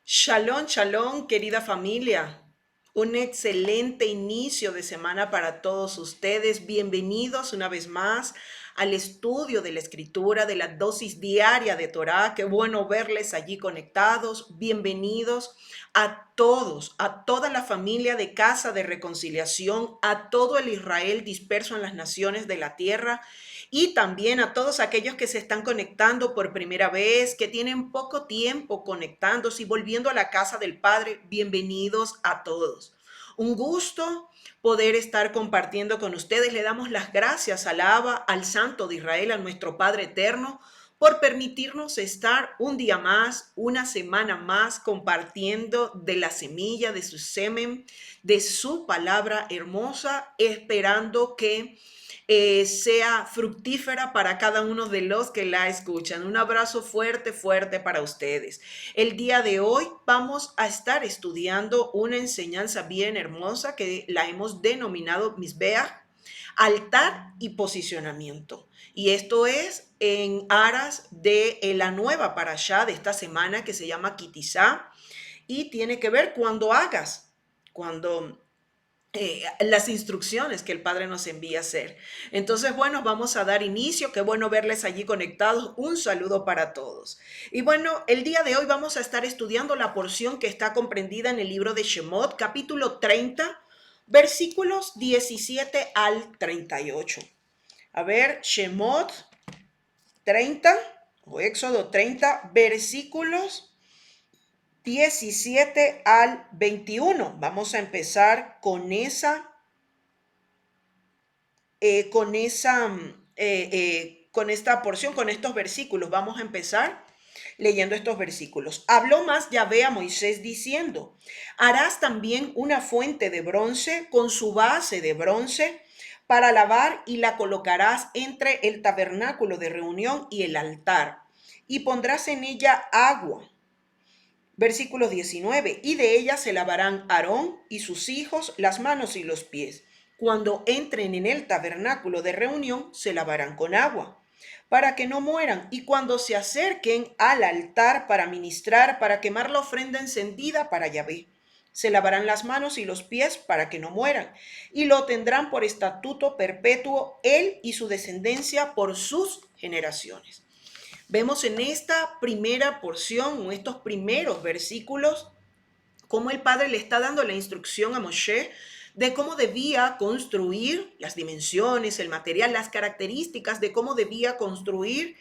Shalom, shalom, querida familia. Un excelente inicio de semana para todos ustedes. Bienvenidos una vez más al estudio de la escritura, de la dosis diaria de Torá. Qué bueno verles allí conectados. Bienvenidos a todos, a toda la familia de Casa de Reconciliación, a todo el Israel disperso en las naciones de la tierra y también a todos aquellos que se están conectando por primera vez, que tienen poco tiempo conectándose y volviendo a la casa del Padre. Bienvenidos a todos. Un gusto poder estar compartiendo con ustedes. Le damos las gracias al Abba, al Santo de Israel, a nuestro Padre eterno, por permitirnos estar un día más, una semana más, compartiendo de la semilla, de su semen, de su palabra hermosa, esperando que sea fructífera para cada uno de los que la escuchan. Un abrazo fuerte, fuerte para ustedes. El día de hoy vamos a estar estudiando una enseñanza bien hermosa que la hemos denominado Misbeach, altar y posicionamiento. Y esto es en aras de la nueva parashá de esta semana que se llama Kitizá y tiene que ver cuando las instrucciones que el Padre nos envía a hacer. Entonces, bueno, vamos a dar inicio. Qué bueno verles allí conectados. Un saludo para todos. Y bueno, el día de hoy vamos a estar estudiando la porción que está comprendida en el libro de Shemot, capítulo 30, versículos 17 al 38. A ver, Shemot 30 o Éxodo 30, versículos 17 al 21. Vamos a empezar con esta porción, con estos versículos. Vamos a empezar leyendo estos versículos. Habló más Yahvé a Moisés diciendo: harás también una fuente de bronce con su base de bronce para lavar y la colocarás entre el tabernáculo de reunión y el altar y pondrás en ella agua. Versículo 19, y de ella se lavarán Aarón y sus hijos las manos y los pies. Cuando entren en el tabernáculo de reunión, se lavarán con agua, para que no mueran. Y cuando se acerquen al altar para ministrar, para quemar la ofrenda encendida para Yahvé, se lavarán las manos y los pies para que no mueran. Y lo tendrán por estatuto perpetuo él y su descendencia por sus generaciones. Vemos en esta primera porción, en estos primeros versículos, cómo el Padre le está dando la instrucción a Moshe de cómo debía construir las dimensiones, el material, las características de cómo debía construir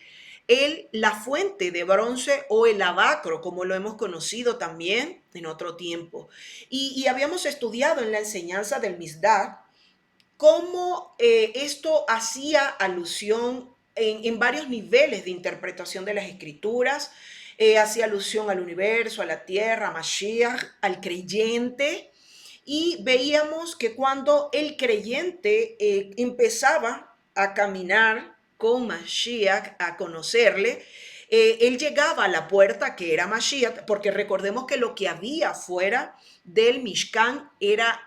la fuente de bronce o el lavacro, como lo hemos conocido también en otro tiempo. Y habíamos estudiado en la enseñanza del Misdá cómo esto hacía alusión en varios niveles de interpretación de las escrituras, hacía alusión al universo, a la tierra, a Mashiach, al creyente, y veíamos que cuando el creyente empezaba a caminar con Mashiach, a conocerle, él llegaba a la puerta que era Mashiach, porque recordemos que lo que había fuera del Mishkan era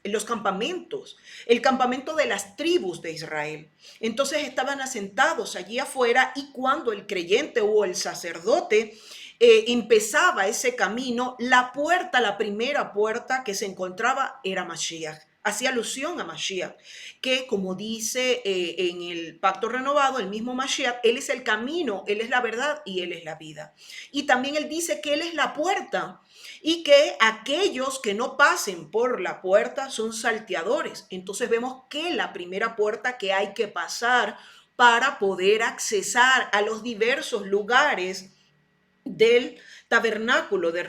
los campamentos, el campamento de las tribus de Israel. Entonces estaban asentados allí afuera y cuando el creyente o el sacerdote empezaba ese camino, la primera puerta que se encontraba era Mashiach. hacía alusión a Mashiach, que como dice en el pacto renovado, el mismo Mashiach, él es el camino, él es la verdad y él es la vida. Y también él dice que él es la puerta y que aquellos que no pasen por la puerta son salteadores. Entonces vemos que la primera puerta que hay que pasar para poder accesar a los diversos lugares del tabernáculo de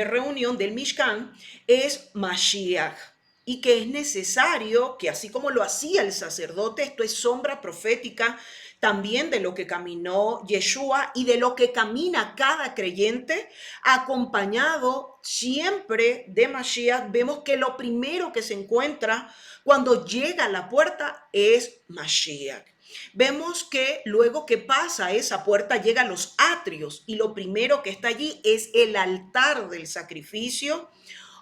reunión del Mishkan es Mashiach, y que es necesario que así como lo hacía el sacerdote, esto es sombra profética también de lo que caminó Yeshua y de lo que camina cada creyente, acompañado siempre de Mashiach. Vemos que lo primero que se encuentra cuando llega a la puerta es Mashiach. Vemos que luego que pasa esa puerta llega a los atrios y lo primero que está allí es el altar del sacrificio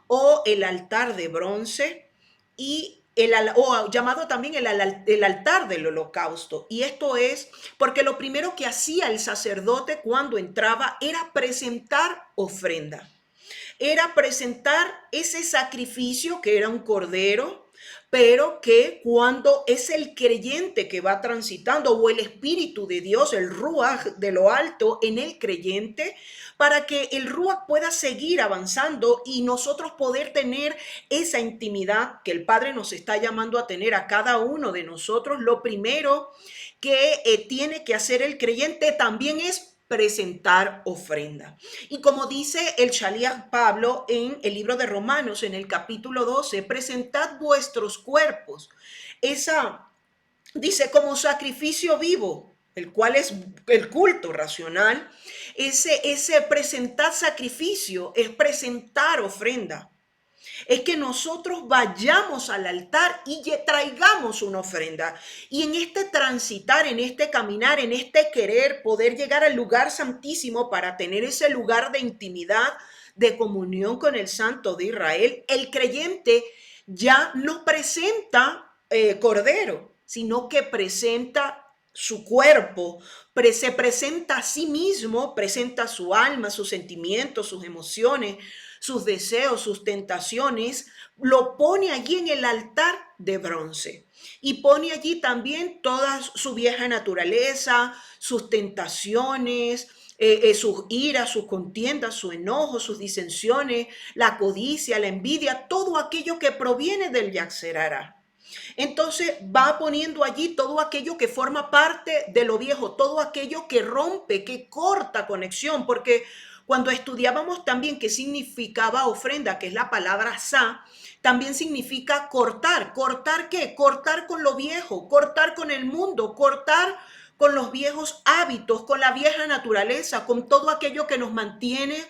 o el altar de bronce y o llamado también el altar del holocausto. Y esto es porque lo primero que hacía el sacerdote cuando entraba era presentar ofrenda. Era presentar ese sacrificio que era un cordero, pero que cuando es el creyente que va transitando o el Espíritu de Dios, el Ruach de lo alto en el creyente, para que el Ruach pueda seguir avanzando y nosotros poder tener esa intimidad que el Padre nos está llamando a tener a cada uno de nosotros, lo primero que tiene que hacer el creyente también es presentar ofrenda. Y como dice el Shaliach Pablo en el libro de Romanos, en el capítulo 12, presentad vuestros cuerpos. Esa dice como sacrificio vivo, el cual es el culto racional. Ese presentar sacrificio es presentar ofrenda. Es que nosotros vayamos al altar y traigamos una ofrenda. Y en este transitar, en este caminar, en este querer poder llegar al lugar santísimo para tener ese lugar de intimidad, de comunión con el Santo de Israel, el creyente ya no presenta cordero, sino que presenta su cuerpo, se presenta a sí mismo, presenta su alma, sus sentimientos, sus emociones, sus deseos, sus tentaciones, lo pone allí en el altar de bronce y pone allí también toda su vieja naturaleza, sus tentaciones, sus iras, sus contiendas, su enojo, sus disensiones, la codicia, la envidia, todo aquello que proviene del Yaxerara. Entonces va poniendo allí todo aquello que forma parte de lo viejo, todo aquello que rompe, que corta conexión, porque cuando estudiábamos también qué significaba ofrenda, que es la palabra sa, también significa cortar. ¿Cortar qué? Cortar con lo viejo, cortar con el mundo, cortar con los viejos hábitos, con la vieja naturaleza, con todo aquello que nos mantiene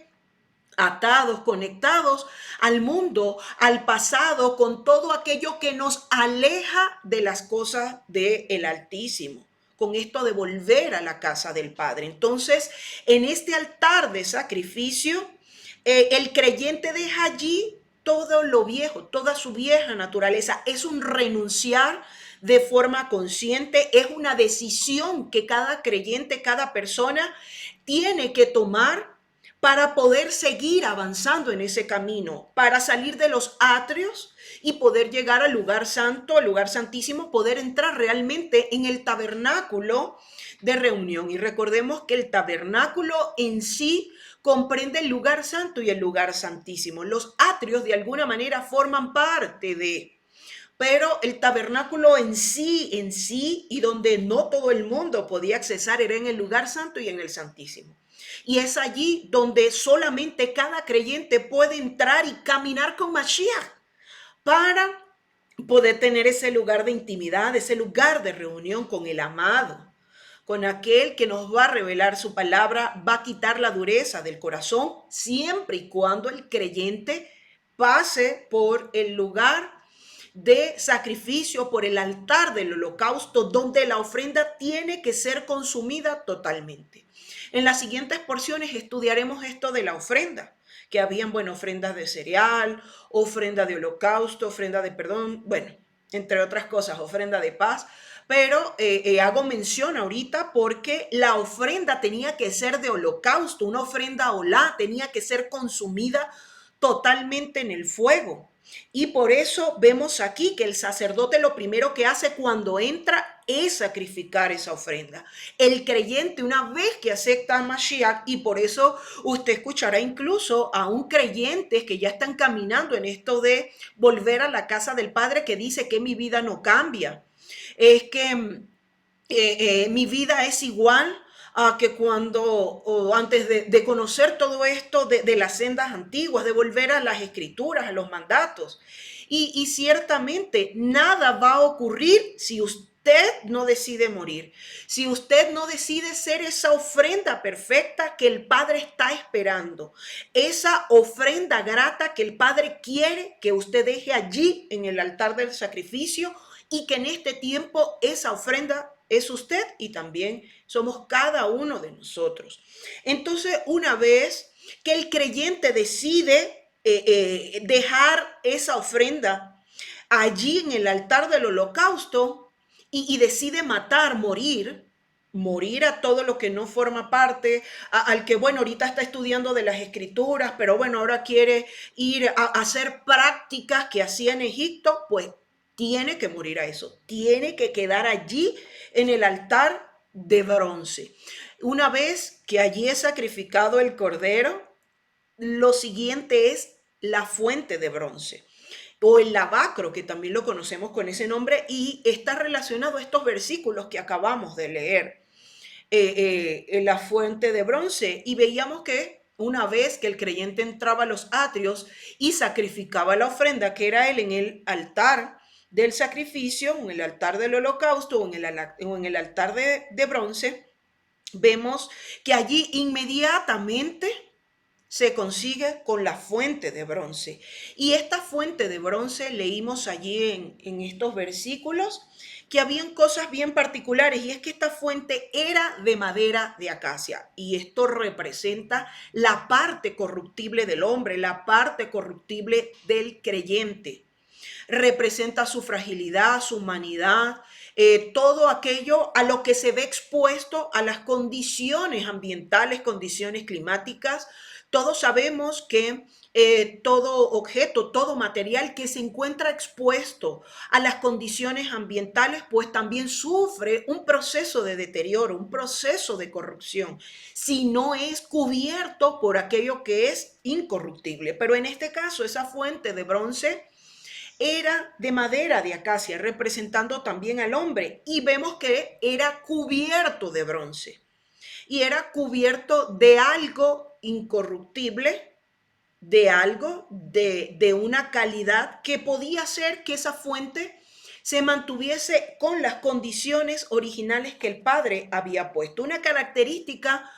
atados, conectados al mundo, al pasado, con todo aquello que nos aleja de las cosas del Altísimo, con esto de volver a la casa del Padre. Entonces, en este altar de sacrificio, el creyente deja allí todo lo viejo, toda su vieja naturaleza. Es un renunciar de forma consciente, es una decisión que cada creyente, cada persona tiene que tomar para poder seguir avanzando en ese camino, para salir de los atrios y poder llegar al lugar santo, al lugar santísimo, poder entrar realmente en el tabernáculo de reunión. Y recordemos que el tabernáculo en sí comprende el lugar santo y el lugar santísimo. Los atrios de alguna manera forman parte de, pero el tabernáculo en sí, y donde no todo el mundo podía accesar, era en el lugar santo y en el santísimo. Y es allí donde solamente cada creyente puede entrar y caminar con Mashiach para poder tener ese lugar de intimidad, ese lugar de reunión con el amado, con aquel que nos va a revelar su palabra, va a quitar la dureza del corazón, siempre y cuando el creyente pase por el lugar de sacrificio, por el altar del holocausto, donde la ofrenda tiene que ser consumida totalmente. En las siguientes porciones estudiaremos esto de la ofrenda, que habían, bueno, ofrendas de cereal, ofrenda de holocausto, ofrenda de perdón, bueno, entre otras cosas, ofrenda de paz, pero hago mención ahorita porque la ofrenda tenía que ser de holocausto, una ofrenda olá tenía que ser consumida totalmente en el fuego. Y por eso vemos aquí que el sacerdote lo primero que hace cuando entra es sacrificar esa ofrenda. El creyente, una vez que acepta a Mashiach, y por eso usted escuchará incluso a un creyente que ya están caminando en esto de volver a la casa del Padre, que dice que mi vida no cambia. Es que mi vida es igual a que cuando, o antes de conocer todo esto de las sendas antiguas, de volver a las escrituras, a los mandatos. Y ciertamente nada va a ocurrir si usted no decide morir, si usted no decide ser esa ofrenda perfecta que el Padre está esperando, esa ofrenda grata que el Padre quiere que usted deje allí en el altar del sacrificio, y que en este tiempo esa ofrenda es usted y también somos cada uno de nosotros. Entonces, una vez que el creyente decide dejar esa ofrenda allí en el altar del holocausto y decide matar, morir a todo lo que no forma parte, al que, bueno, ahorita está estudiando de las escrituras, pero bueno, ahora quiere ir a hacer prácticas que hacía en Egipto, pues tiene que morir a eso, tiene que quedar allí en el altar de bronce. Una vez que allí es sacrificado el cordero, lo siguiente es la fuente de bronce o el lavacro, que también lo conocemos con ese nombre, y está relacionado a estos versículos que acabamos de leer. En la fuente de bronce, y veíamos que una vez que el creyente entraba a los atrios y sacrificaba la ofrenda, que era él en el altar del sacrificio, en el altar del holocausto o en el altar de bronce, vemos que allí inmediatamente se consigue con la fuente de bronce. Y esta fuente de bronce leímos allí en estos versículos que habían cosas bien particulares, y es que esta fuente era de madera de acacia, y esto representa la parte corruptible del hombre, la parte corruptible del creyente. Representa su fragilidad, su humanidad, todo aquello a lo que se ve expuesto a las condiciones ambientales, condiciones climáticas. Todos sabemos que todo objeto, todo material que se encuentra expuesto a las condiciones ambientales, pues también sufre un proceso de deterioro, un proceso de corrupción, si no es cubierto por aquello que es incorruptible. Pero en este caso, esa fuente de bronce era de madera de acacia, representando también al hombre, y vemos que era cubierto de bronce y era cubierto de algo incorruptible, de algo de una calidad que podía hacer que esa fuente se mantuviese con las condiciones originales que el Padre había puesto. Una característica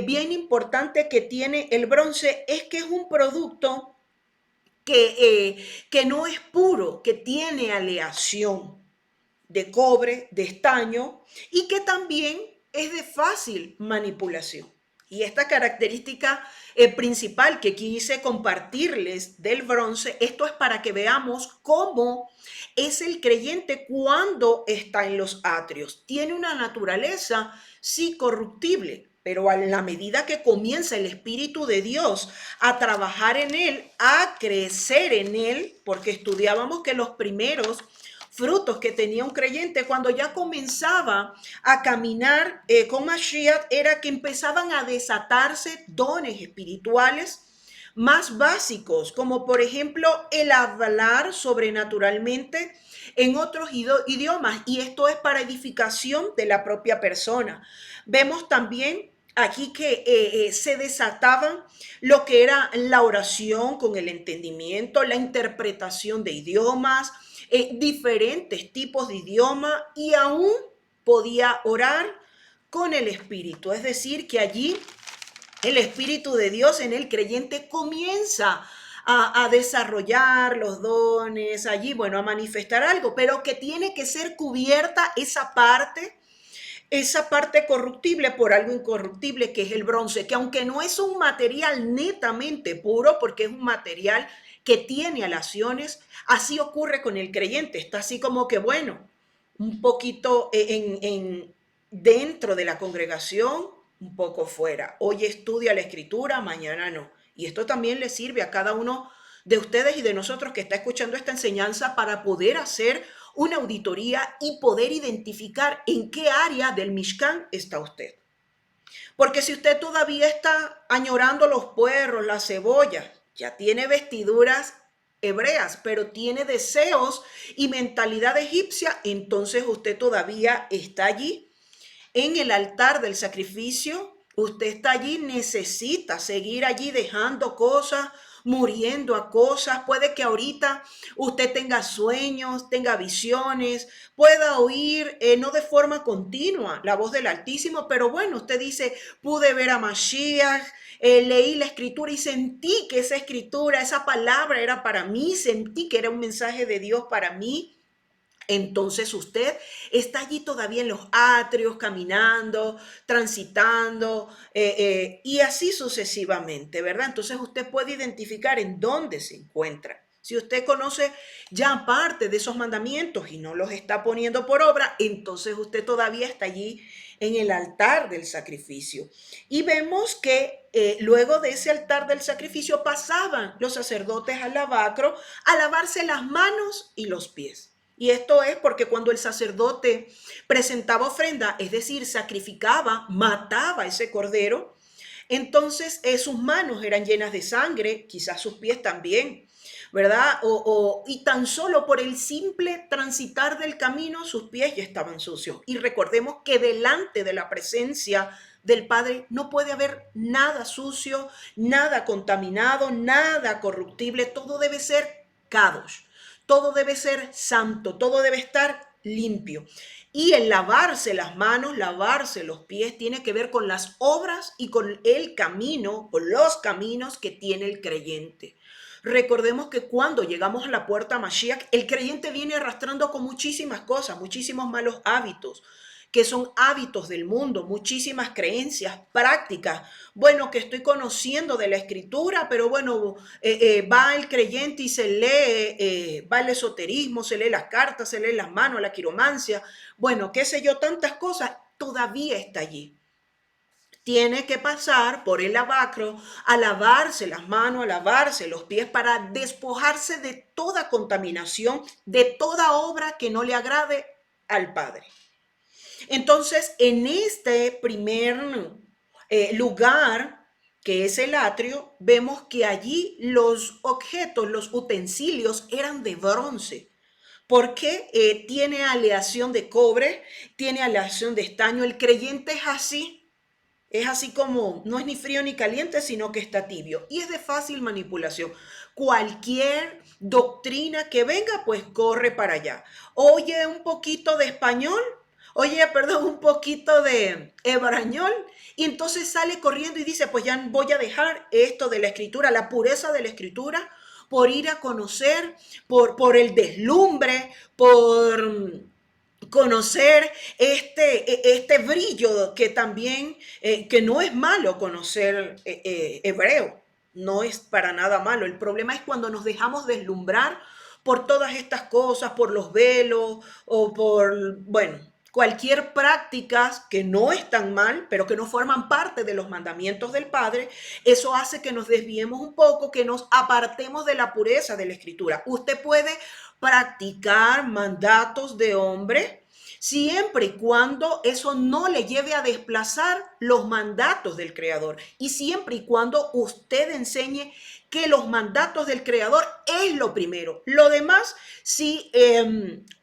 bien importante que tiene el bronce es que es un producto que no es puro, que tiene aleación de cobre, de estaño, y que también es de fácil manipulación. Y esta característica principal que quise compartirles del bronce, esto es para que veamos cómo es el creyente cuando está en los atrios. Tiene una naturaleza sí corruptible, pero a la medida que comienza el Espíritu de Dios a trabajar en él, a crecer en él, porque estudiábamos que los primeros frutos que tenía un creyente cuando ya comenzaba a caminar con Mashiach era que empezaban a desatarse dones espirituales más básicos, como por ejemplo el hablar sobrenaturalmente en otros idiomas, y esto es para edificación de la propia persona. Vemos también aquí que se desataban lo que era la oración con el entendimiento, la interpretación de idiomas, diferentes tipos de idioma, y aún podía orar con el Espíritu. Es decir, que allí el Espíritu de Dios en el creyente comienza a desarrollar los dones, allí, bueno, a manifestar algo, pero que tiene que ser cubierta esa parte corruptible por algo incorruptible, que es el bronce, que aunque no es un material netamente puro, porque es un material que tiene alaciones, así ocurre con el creyente. Está así como que, bueno, un poquito dentro de la congregación, un poco fuera. Hoy estudia la escritura, mañana no. Y esto también le sirve a cada uno de ustedes y de nosotros que está escuchando esta enseñanza para poder hacer una auditoría y poder identificar en qué área del Mishkan está usted. Porque si usted todavía está añorando los puerros, las cebollas, ya tiene vestiduras hebreas, pero tiene deseos y mentalidad egipcia, entonces usted todavía está allí en el altar del sacrificio. Usted está allí, necesita seguir allí dejando cosas, muriendo a cosas. Puede que ahorita usted tenga sueños, tenga visiones, pueda oír, no de forma continua, la voz del Altísimo, pero bueno, usted dice, pude ver a Mashiach, leí la escritura y sentí que esa escritura, esa palabra era para mí, sentí que era un mensaje de Dios para mí. Entonces usted está allí todavía en los atrios, caminando, transitando y así sucesivamente, ¿verdad? Entonces usted puede identificar en dónde se encuentra. Si usted conoce ya parte de esos mandamientos y no los está poniendo por obra, entonces usted todavía está allí en el altar del sacrificio. Y vemos que luego de ese altar del sacrificio pasaban los sacerdotes al lavacro a lavarse las manos y los pies. Y esto es porque cuando el sacerdote presentaba ofrenda, es decir, sacrificaba, mataba ese cordero, entonces sus manos eran llenas de sangre, quizás sus pies también, ¿verdad? Y tan solo por el simple transitar del camino, sus pies ya estaban sucios. Y recordemos que delante de la presencia del Padre no puede haber nada sucio, nada contaminado, nada corruptible, todo debe ser kadosh. Todo debe ser santo, todo debe estar limpio. Y el lavarse las manos, lavarse los pies, tiene que ver con las obras y con el camino, con los caminos que tiene el creyente. Recordemos que cuando llegamos a la puerta Mashiach, el creyente viene arrastrando con muchísimas cosas, muchísimos malos hábitos, que son hábitos del mundo, muchísimas creencias, prácticas. Bueno, que estoy conociendo de la escritura, pero bueno, va el creyente y se lee, va el esoterismo, se lee las cartas, se lee las manos, la quiromancia. Bueno, qué sé yo, tantas cosas, todavía está allí. Tiene que pasar por el lavacro, a lavarse las manos, a lavarse los pies para despojarse de toda contaminación, de toda obra que no le agrade al Padre. Entonces, en este primer lugar, que es el atrio, vemos que allí los objetos, los utensilios eran de bronce, porque tiene aleación de cobre, tiene aleación de estaño. El creyente es así como no es ni frío ni caliente, sino que está tibio y es de fácil manipulación. Cualquier doctrina que venga, pues corre para allá. Oye un poquito de español, oye, perdón, un poquito de hebrañol, y entonces sale corriendo y dice, pues ya voy a dejar esto de la escritura, la pureza de la escritura, por ir a conocer, por el deslumbre, por conocer este brillo que también, que no es malo conocer hebreo, no es para nada malo. El problema es cuando nos dejamos deslumbrar por todas estas cosas, por los velos o por, bueno, cualquier práctica que no es tan mal, pero que no forman parte de los mandamientos del Padre. Eso hace que nos desviemos un poco, que nos apartemos de la pureza de la Escritura. Usted puede practicar mandatos de hombre siempre y cuando eso no le lleve a desplazar los mandatos del Creador y siempre y cuando usted enseñe que los mandatos del Creador es lo primero. Lo demás, si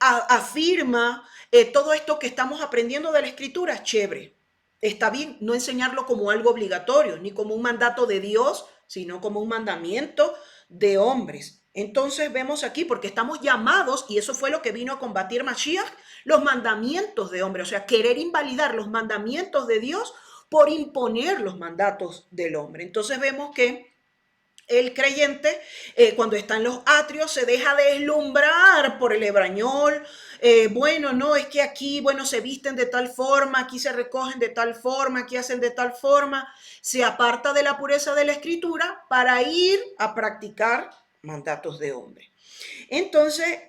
afirma todo esto que estamos aprendiendo de la Escritura, chévere. Está bien no enseñarlo como algo obligatorio, ni como un mandato de Dios, sino como un mandamiento de hombres. Entonces vemos aquí, porque estamos llamados, y eso fue lo que vino a combatir Mashiach, los mandamientos de hombre, o sea, querer invalidar los mandamientos de Dios por imponer los mandatos del hombre. Entonces vemos que el creyente, cuando está en los atrios, se deja deslumbrar por el hebrañol. Bueno, no, es que aquí, bueno, se visten de tal forma, aquí se recogen de tal forma, aquí hacen de tal forma. Se aparta de la pureza de la escritura para ir a practicar mandatos de hombre. Entonces,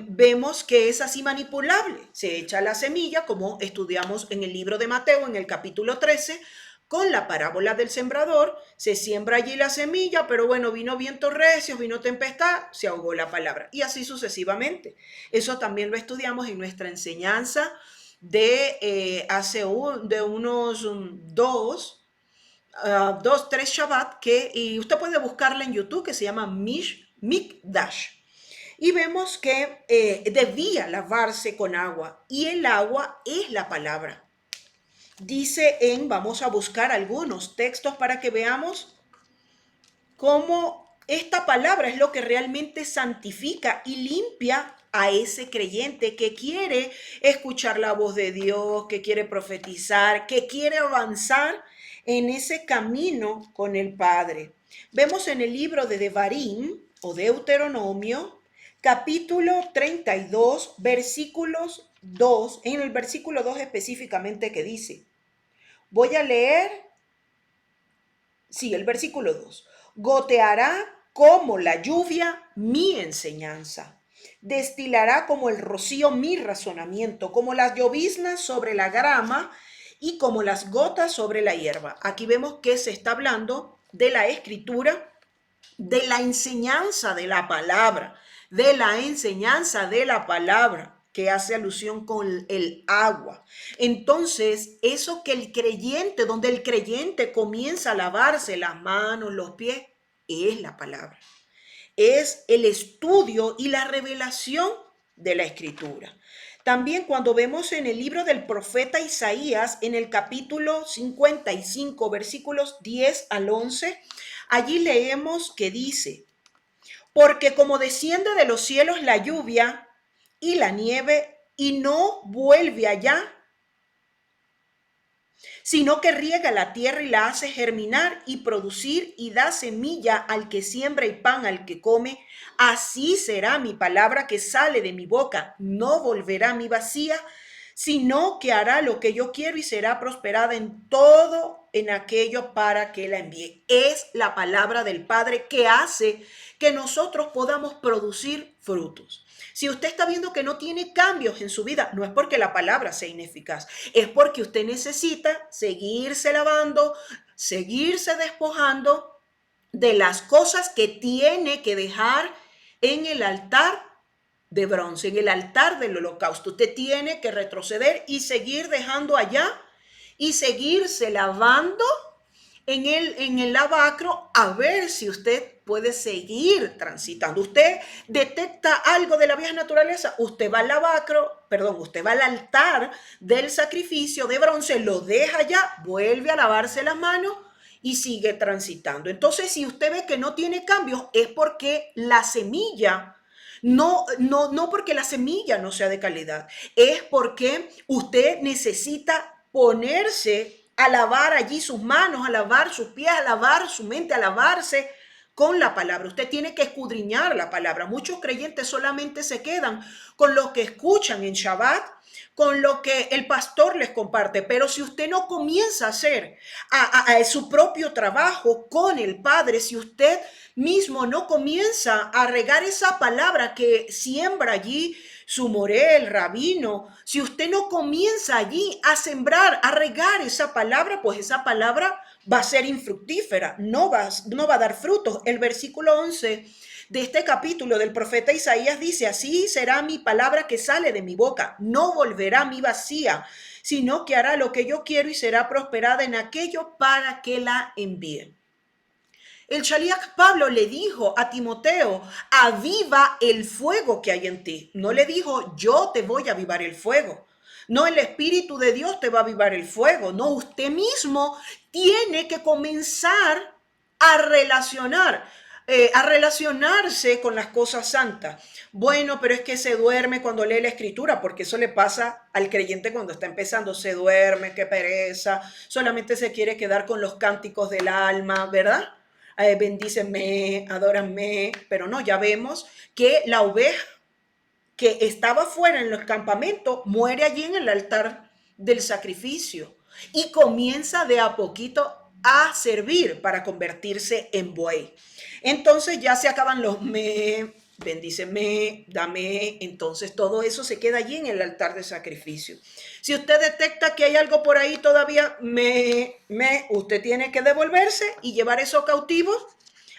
vemos que es así manipulable. Se echa la semilla, como estudiamos en el libro de Mateo, en el capítulo 13, Con la parábola del sembrador, se siembra allí la semilla, pero bueno, vino vientos recios, vino tempestad, se ahogó la palabra. Y así sucesivamente. Eso también lo estudiamos en nuestra enseñanza de de unos dos, tres Shabbat, y usted puede buscarla en YouTube, que se llama Mikdash. Y vemos que debía lavarse con agua, y el agua es la palabra. Dice vamos a buscar algunos textos para que veamos cómo esta palabra es lo que realmente santifica y limpia a ese creyente que quiere escuchar la voz de Dios, que quiere profetizar, que quiere avanzar en ese camino con el Padre. Vemos en el libro de Devarim o Deuteronomio, capítulo 32, versículos 2, en el versículo 2 específicamente, que dice, voy a leer, sí, el versículo 2. Goteará como la lluvia mi enseñanza. Destilará como el rocío mi razonamiento, como las lloviznas sobre la grama y como las gotas sobre la hierba. Aquí vemos que se está hablando de la escritura, de la enseñanza de la palabra, de la enseñanza de la palabra, que hace alusión con el agua. Entonces, eso que el creyente, donde el creyente comienza a lavarse las manos, los pies, es la palabra. Es el estudio y la revelación de la escritura. También cuando vemos en el libro del profeta Isaías, en el capítulo 55, versículos 10 al 11, allí leemos que dice, porque como desciende de los cielos la lluvia y la nieve y no vuelve allá, sino que riega la tierra y la hace germinar y producir y da semilla al que siembra y pan al que come, así será mi palabra que sale de mi boca, no volverá a mí vacía, sino que hará lo que yo quiero y será prosperada en todo en aquello para que la envíe. Es la palabra del Padre que hace que nosotros podamos producir frutos. Si usted está viendo que no tiene cambios en su vida, no es porque la palabra sea ineficaz, es porque usted necesita seguirse lavando, seguirse despojando de las cosas que tiene que dejar en el altar de bronce, en el altar del holocausto. Usted tiene que retroceder y seguir dejando allá y seguirse lavando en el lavacro, a ver si usted puede seguir transitando. Usted detecta algo de la vieja naturaleza, usted va al usted va al altar del sacrificio de bronce, lo deja allá, vuelve a lavarse las manos y sigue transitando. Entonces, si usted ve que no tiene cambios, es porque la semilla no porque la semilla no sea de calidad, es porque usted necesita ponerse a lavar allí sus manos, a lavar sus pies, a lavar su mente, a lavarse con la palabra. Usted tiene que escudriñar la palabra. Muchos creyentes solamente se quedan con lo que escuchan en Shabbat, con lo que el pastor les comparte, pero si usted no comienza a hacer a su propio trabajo con el Padre, si usted mismo no comienza a regar esa palabra que siembra allí su morel, rabino, si usted no comienza allí a sembrar, a regar esa palabra, pues esa palabra va a ser infructífera, no va a dar frutos. El versículo 11 de este capítulo del profeta Isaías dice, así será mi palabra que sale de mi boca, no volverá a mí vacía, sino que hará lo que yo quiero y será prosperada en aquello para que la envíe. El Shaliach Pablo le dijo a Timoteo, aviva el fuego que hay en ti. No le dijo, yo te voy a avivar el fuego. No, el Espíritu de Dios te va a avivar el fuego. No, usted mismo tiene que comenzar a relacionarse con las cosas santas. Bueno, pero es que se duerme cuando lee la escritura, porque eso le pasa al creyente cuando está empezando. Se duerme, qué pereza, solamente se quiere quedar con los cánticos del alma, ¿verdad? Bendícenme, adóranme, pero no, ya vemos que la oveja que estaba fuera en los campamentos muere allí en el altar del sacrificio y comienza de a poquito a servir para convertirse en buey. Entonces ya se acaban los me, bendíceme, dame, entonces todo eso se queda allí en el altar de sacrificio. Si usted detecta que hay algo por ahí todavía, usted tiene que devolverse y llevar esos cautivos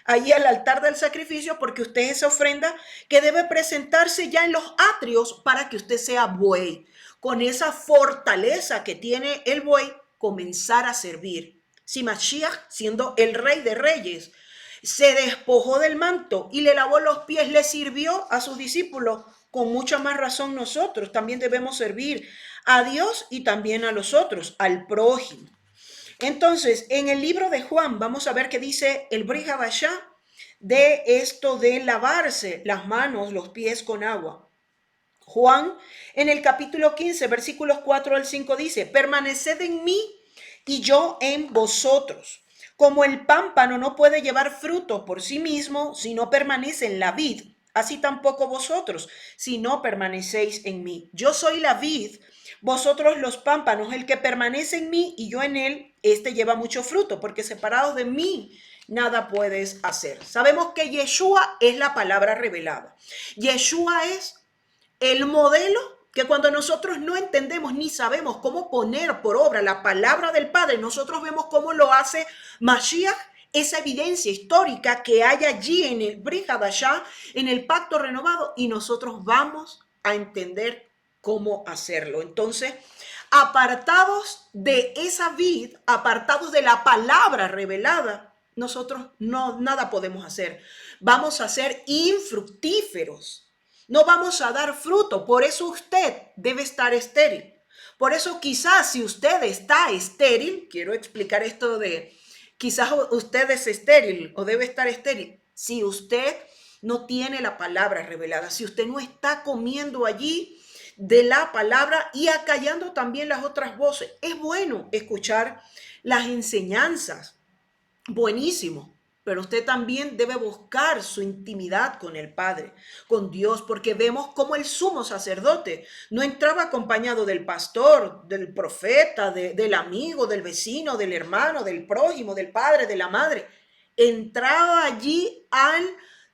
allí al altar del sacrificio, porque usted es esa ofrenda que debe presentarse ya en los atrios para que usted sea buey. Con esa fortaleza que tiene el buey, comenzar a servir. Si Mashiach, siendo el rey de reyes, se despojó del manto y le lavó los pies, le sirvió a sus discípulos, con mucha más razón nosotros también debemos servir a Dios y también a los otros, al prójimo. Entonces, en el libro de Juan, vamos a ver qué dice el Brit Hadashah de esto de lavarse las manos, los pies con agua. Juan, en el capítulo 15, versículos 4 al 5 dice, permaneced en mí y yo en vosotros. Como el pámpano no puede llevar fruto por sí mismo si no permanece en la vid, así tampoco vosotros, si no permanecéis en mí. Yo soy la vid, vosotros los pámpanos, el que permanece en mí y yo en él, este lleva mucho fruto, porque separados de mí nada puedes hacer. Sabemos que Yeshua es la palabra revelada. Yeshua es el modelo que cuando nosotros no entendemos ni sabemos cómo poner por obra la palabra del Padre, nosotros vemos cómo lo hace Mashiach, esa evidencia histórica que hay allí en el Brit Hadashah, en el pacto renovado, y nosotros vamos a entender cómo hacerlo. Entonces, apartados de esa vid, apartados de la palabra revelada, nosotros nada podemos hacer. Vamos a ser infructíferos. No vamos a dar fruto, por eso usted debe estar estéril. Por eso quizás si usted está estéril, quiero explicar esto de quizás usted es estéril o debe estar estéril. Si usted no tiene la palabra revelada, si usted no está comiendo allí de la palabra y acallando también las otras voces, es bueno escuchar las enseñanzas, buenísimo. Pero usted también debe buscar su intimidad con el Padre, con Dios, porque vemos cómo el sumo sacerdote no entraba acompañado del pastor, del profeta, del amigo, del vecino, del hermano, del prójimo, del padre, de la madre. Entraba allí al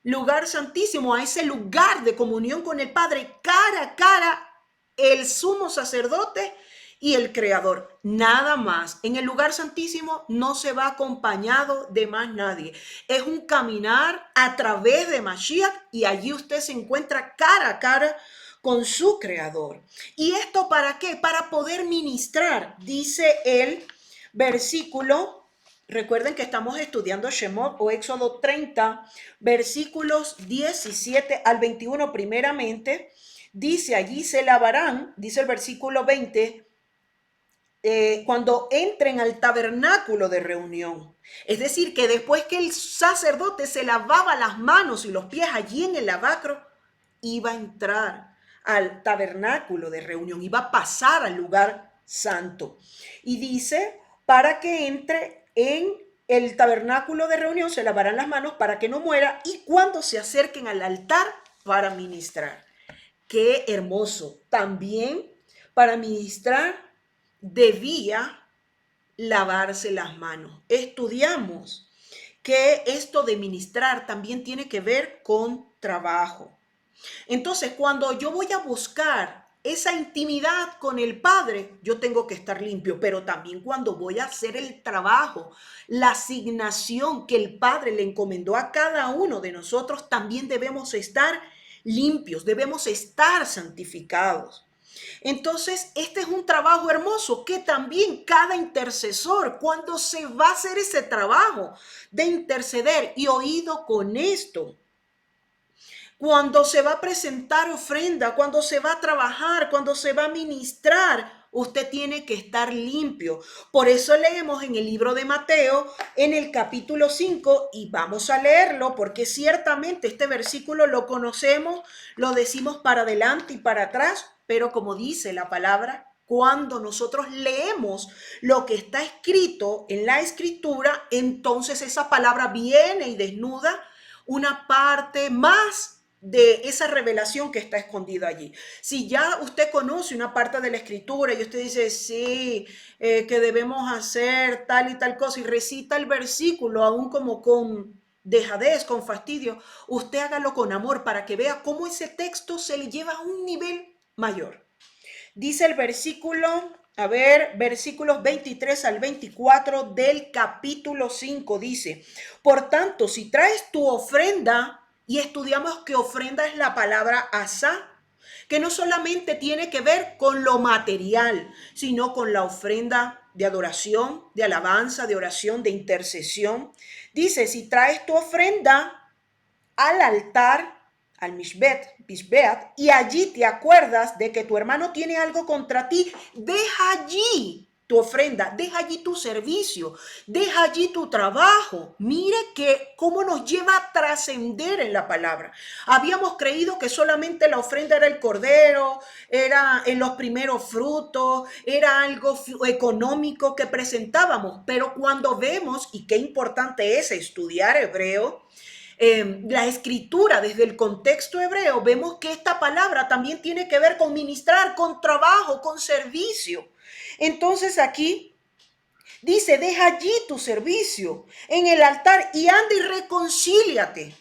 lugar santísimo, a ese lugar de comunión con el Padre, cara a cara, el sumo sacerdote y el creador, nada más. En el lugar santísimo no se va acompañado de más nadie. Es un caminar a través de Mashiach y allí usted se encuentra cara a cara con su creador. ¿Y esto para qué? Para poder ministrar, dice el versículo. Recuerden que estamos estudiando Shemot o Éxodo 30, versículos 17 al 21 primeramente. Dice allí se lavarán, dice el versículo 20, cuando entren al tabernáculo de reunión. Es decir, que después que el sacerdote se lavaba las manos y los pies allí en el lavacro, iba a entrar al tabernáculo de reunión, iba a pasar al lugar santo. Y dice, para que entre en el tabernáculo de reunión, se lavarán las manos para que no muera y cuando se acerquen al altar para ministrar. Qué hermoso. También para ministrar debía lavarse las manos. Estudiamos que esto de ministrar también tiene que ver con trabajo. Entonces, cuando yo voy a buscar esa intimidad con el Padre, yo tengo que estar limpio, pero también cuando voy a hacer el trabajo, la asignación que el Padre le encomendó a cada uno de nosotros, también debemos estar limpios, debemos estar santificados. Entonces, este es un trabajo hermoso que también cada intercesor, cuando se va a hacer ese trabajo de interceder, y oído con esto, cuando se va a presentar ofrenda, cuando se va a trabajar, cuando se va a ministrar, usted tiene que estar limpio. Por eso leemos en el libro de Mateo, en el capítulo 5, y vamos a leerlo porque ciertamente este versículo lo conocemos, lo decimos para adelante y para atrás, pero como dice la palabra, cuando nosotros leemos lo que está escrito en la escritura, entonces esa palabra viene y desnuda una parte más de esa revelación que está escondida allí. Si ya usted conoce una parte de la escritura y usted dice, sí, que debemos hacer tal y tal cosa y recita el versículo aún como con dejadez, con fastidio, usted hágalo con amor para que vea cómo ese texto se le lleva a un nivel mayor. Dice el versículo, a ver, versículos 23 al 24 del capítulo 5, dice, por tanto, si traes tu ofrenda, y estudiamos que ofrenda es la palabra asá, que no solamente tiene que ver con lo material, sino con la ofrenda de adoración, de alabanza, de oración, de intercesión. Dice, si traes tu ofrenda al altar, al Mishbeat, y allí te acuerdas de que tu hermano tiene algo contra ti, deja allí tu ofrenda, deja allí tu servicio, deja allí tu trabajo. Mire que cómo nos lleva a trascender en la palabra. Habíamos creído que solamente la ofrenda era el cordero, era en los primeros frutos, era algo económico que presentábamos, pero cuando vemos, y qué importante es estudiar hebreo, la escritura desde el contexto hebreo, vemos que esta palabra también tiene que ver con ministrar, con trabajo, con servicio. Entonces aquí dice, deja allí tu servicio en el altar y anda y reconcíliate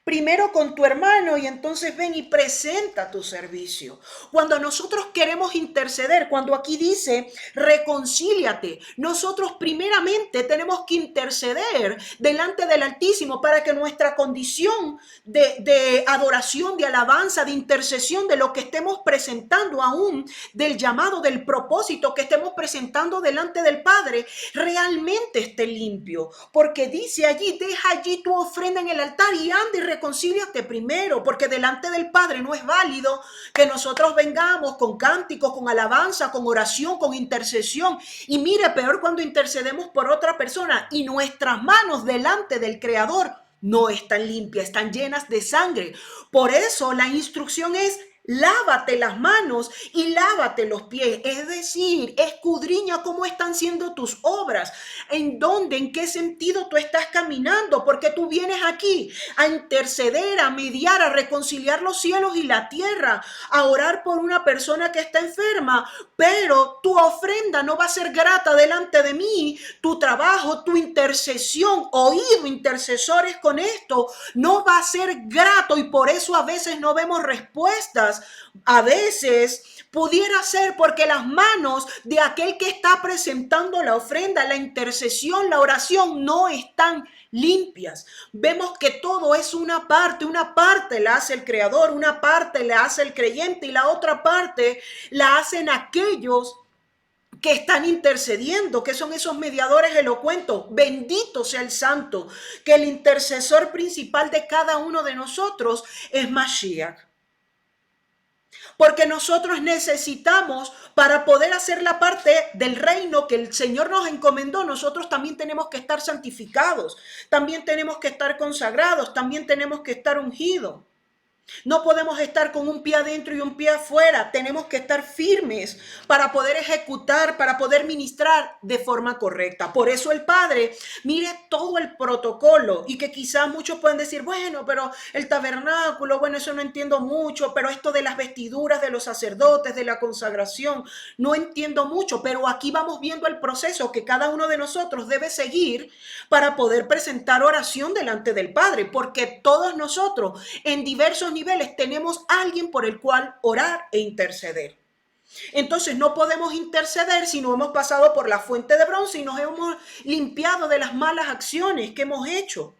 primero con tu hermano y entonces ven y presenta tu servicio. Cuando nosotros queremos interceder, cuando aquí dice reconcíliate, nosotros primeramente tenemos que interceder delante del Altísimo para que nuestra condición de adoración, de alabanza, de intercesión, de lo que estemos presentando aún, del llamado, del propósito que estemos presentando delante del Padre, realmente esté limpio. Porque dice allí, deja allí tu ofrenda en el altar y anda y reconcíliate primero, porque delante del Padre no es válido que nosotros vengamos con cánticos, con alabanza, con oración, con intercesión. Y mire, peor cuando intercedemos por otra persona y nuestras manos delante del Creador no están limpias, están llenas de sangre. Por eso la instrucción es: lávate las manos y lávate los pies, es decir, escudriña cómo están siendo tus obras, en dónde, en qué sentido tú estás caminando, porque tú vienes aquí a interceder, a mediar, a reconciliar los cielos y la tierra, a orar por una persona que está enferma, pero tu ofrenda no va a ser grata delante de mí, tu trabajo, tu intercesión, oído intercesores con esto, no va a ser grato y por eso a veces no vemos respuestas. A veces pudiera ser porque las manos de aquel que está presentando la ofrenda, la intercesión, la oración no están limpias. Vemos que todo es una parte la hace el Creador, una parte la hace el creyente y la otra parte la hacen aquellos que están intercediendo, que son esos mediadores elocuentes. Bendito sea el Santo, que el intercesor principal de cada uno de nosotros es Mashiach. Porque nosotros necesitamos, para poder hacer la parte del reino que el Señor nos encomendó, nosotros también tenemos que estar santificados, también tenemos que estar consagrados, también tenemos que estar ungidos. No podemos estar con un pie adentro y un pie afuera. Tenemos que estar firmes para poder ejecutar, para poder ministrar de forma correcta. Por eso el Padre, mire todo el protocolo, y que quizás muchos pueden decir, bueno, pero el tabernáculo, bueno, eso no entiendo mucho, pero esto de las vestiduras de los sacerdotes, de la consagración, no entiendo mucho, pero aquí vamos viendo el proceso que cada uno de nosotros debe seguir para poder presentar oración delante del Padre, porque todos nosotros en diversos niveles tenemos alguien por el cual orar e interceder. Entonces no podemos interceder si no hemos pasado por la fuente de bronce y nos hemos limpiado de las malas acciones que hemos hecho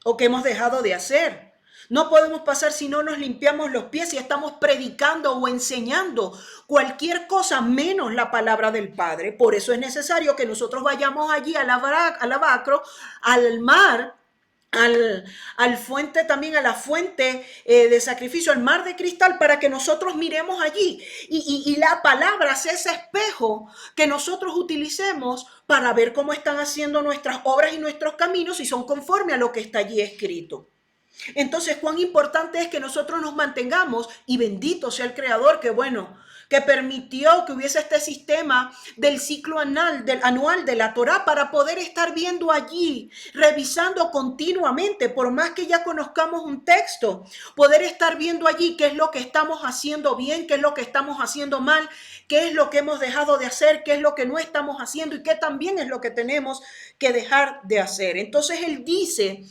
o que hemos dejado de hacer. No podemos pasar si no nos limpiamos los pies y estamos predicando o enseñando cualquier cosa menos la palabra del Padre. Por eso es necesario que nosotros vayamos allí al lavacro, al mar, al fuente, también a la fuente de sacrificio, al mar de cristal, para que nosotros miremos allí y la palabra sea ese espejo que nosotros utilicemos para ver cómo están haciendo nuestras obras y nuestros caminos, y son conforme a lo que está allí escrito. Entonces, cuán importante es que nosotros nos mantengamos, y bendito sea el Creador, que bueno, que permitió que hubiese este sistema del ciclo anual de la Torá para poder estar viendo allí, revisando continuamente, por más que ya conozcamos un texto, poder estar viendo allí qué es lo que estamos haciendo bien, qué es lo que estamos haciendo mal, qué es lo que hemos dejado de hacer, qué es lo que no estamos haciendo y qué también es lo que tenemos que dejar de hacer. Entonces él dice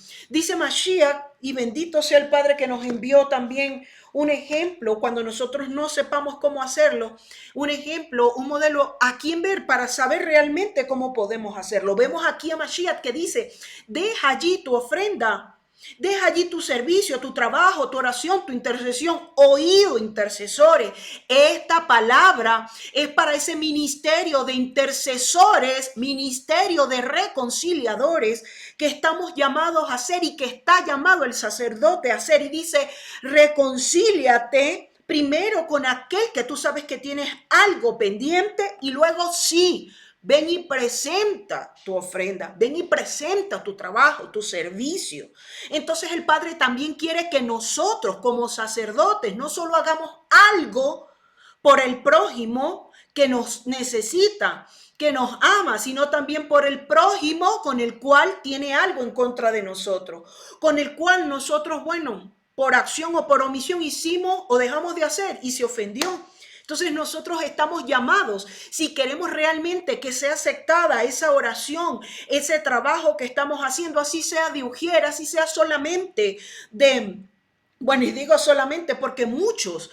Mashiach, y bendito sea el Padre que nos envió también un ejemplo cuando nosotros no sepamos cómo hacerlo, un ejemplo, un modelo a quien ver para saber realmente cómo podemos hacerlo. Vemos aquí a Mashiach que dice, deja allí tu ofrenda, deja allí tu servicio, tu trabajo, tu oración, tu intercesión. Oído, intercesores. Esta palabra es para ese ministerio de intercesores, ministerio de reconciliadores que estamos llamados a hacer y que está llamado el sacerdote a hacer. Y dice, reconcíliate primero con aquel que tú sabes que tienes algo pendiente y luego sí, ven y presenta tu ofrenda, ven y presenta tu trabajo, tu servicio. Entonces el Padre también quiere que nosotros como sacerdotes no solo hagamos algo por el prójimo que nos necesita, que nos ama, sino también por el prójimo con el cual tiene algo en contra de nosotros, con el cual nosotros, bueno, por acción o por omisión hicimos o dejamos de hacer y se ofendió. Entonces nosotros estamos llamados, si queremos realmente que sea aceptada esa oración, ese trabajo que estamos haciendo, así sea de ujier, así sea solamente de... Bueno, y digo solamente porque muchos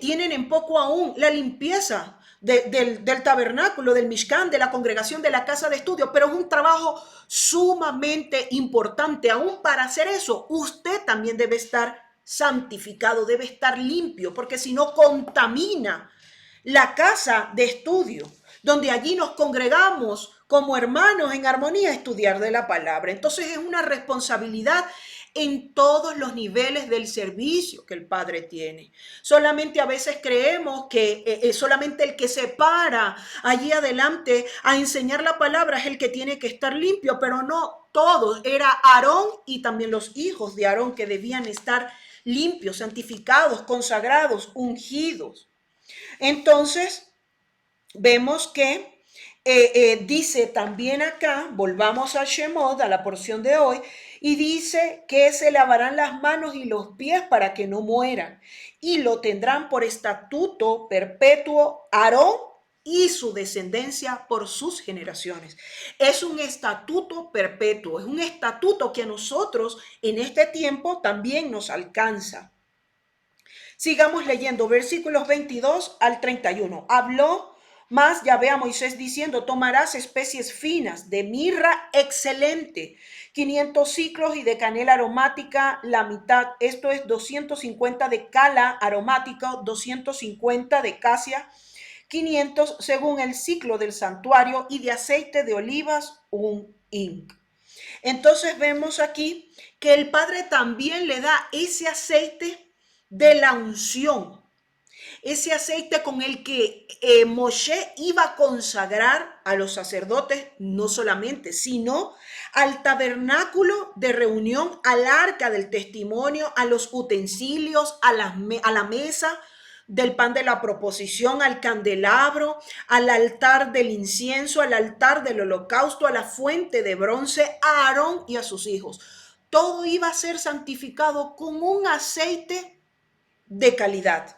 tienen en poco aún la limpieza del tabernáculo, del Mishkan, de la congregación, de la casa de estudio, pero es un trabajo sumamente importante. Aún para hacer eso, usted también debe estar santificado, debe estar limpio, porque si no contamina la casa de estudio, donde allí nos congregamos como hermanos en armonía a estudiar de la palabra. Entonces es una responsabilidad en todos los niveles del servicio que el Padre tiene. Solamente a veces creemos que solamente el que se para allí adelante a enseñar la palabra es el que tiene que estar limpio, pero no todos. Era Aarón y también los hijos de Aarón que debían estar limpios, santificados, consagrados, ungidos. Entonces, vemos que dice también acá, volvamos al Shemot, a la porción de hoy, y dice que se lavarán las manos y los pies para que no mueran, y lo tendrán por estatuto perpetuo Aarón y su descendencia por sus generaciones. Es un estatuto perpetuo, es un estatuto que a nosotros en este tiempo también nos alcanza. Sigamos leyendo versículos 22 al 31. Habló más Yahvé a Moisés diciendo, tomarás especies finas de mirra excelente, 500 ciclos y de canela aromática la mitad, esto es 250 de cala aromática, 250 de casia, 500 según el ciclo del santuario y de aceite de olivas un hin. Entonces vemos aquí que el Padre también le da ese aceite de la unción, ese aceite con el que Moshe iba a consagrar a los sacerdotes, no solamente, sino al tabernáculo de reunión, al arca del testimonio, a los utensilios, a la mesa del pan de la proposición, al candelabro, al altar del incienso, al altar del holocausto, a la fuente de bronce, a Aarón y a sus hijos. Todo iba a ser santificado con un aceite de calidad.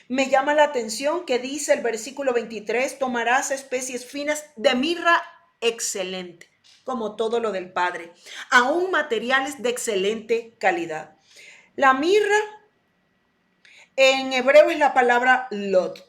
Me llama la atención que dice el versículo 23, tomarás especies finas de mirra excelente, como todo lo del Padre, aún materiales de excelente calidad. La mirra en hebreo es la palabra lot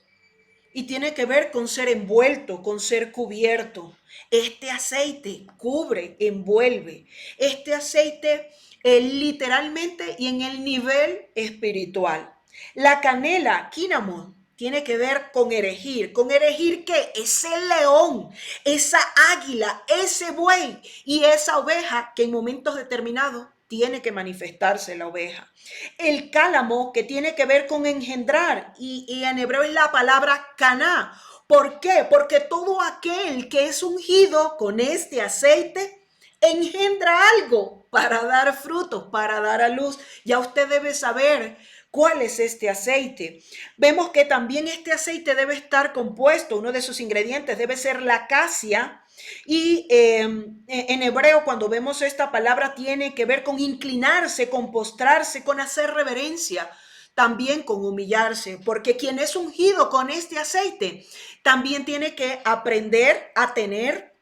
y tiene que ver con ser envuelto, con ser cubierto. Este aceite cubre, envuelve. Este aceite literalmente y en el nivel espiritual. La canela, cinnamon, tiene que ver con erigir. ¿Con erigir qué? Ese león, esa águila, ese buey y esa oveja que en momentos determinados tiene que manifestarse la oveja. El cálamo, que tiene que ver con engendrar, y en hebreo es la palabra caná. ¿Por qué? Porque todo aquel que es ungido con este aceite engendra algo para dar frutos, para dar a luz. Ya usted debe saber ¿Cuál es este aceite? Vemos que también este aceite debe estar compuesto, uno de sus ingredientes debe ser la acacia, y en hebreo cuando vemos esta palabra tiene que ver con inclinarse, con postrarse, con hacer reverencia, también con humillarse, porque quien es ungido con este aceite también tiene que aprender a tener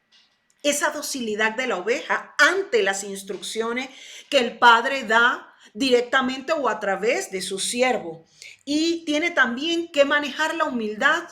esa docilidad de la oveja ante las instrucciones que el padre da directamente o a través de su siervo. Y tiene también que manejar la humildad.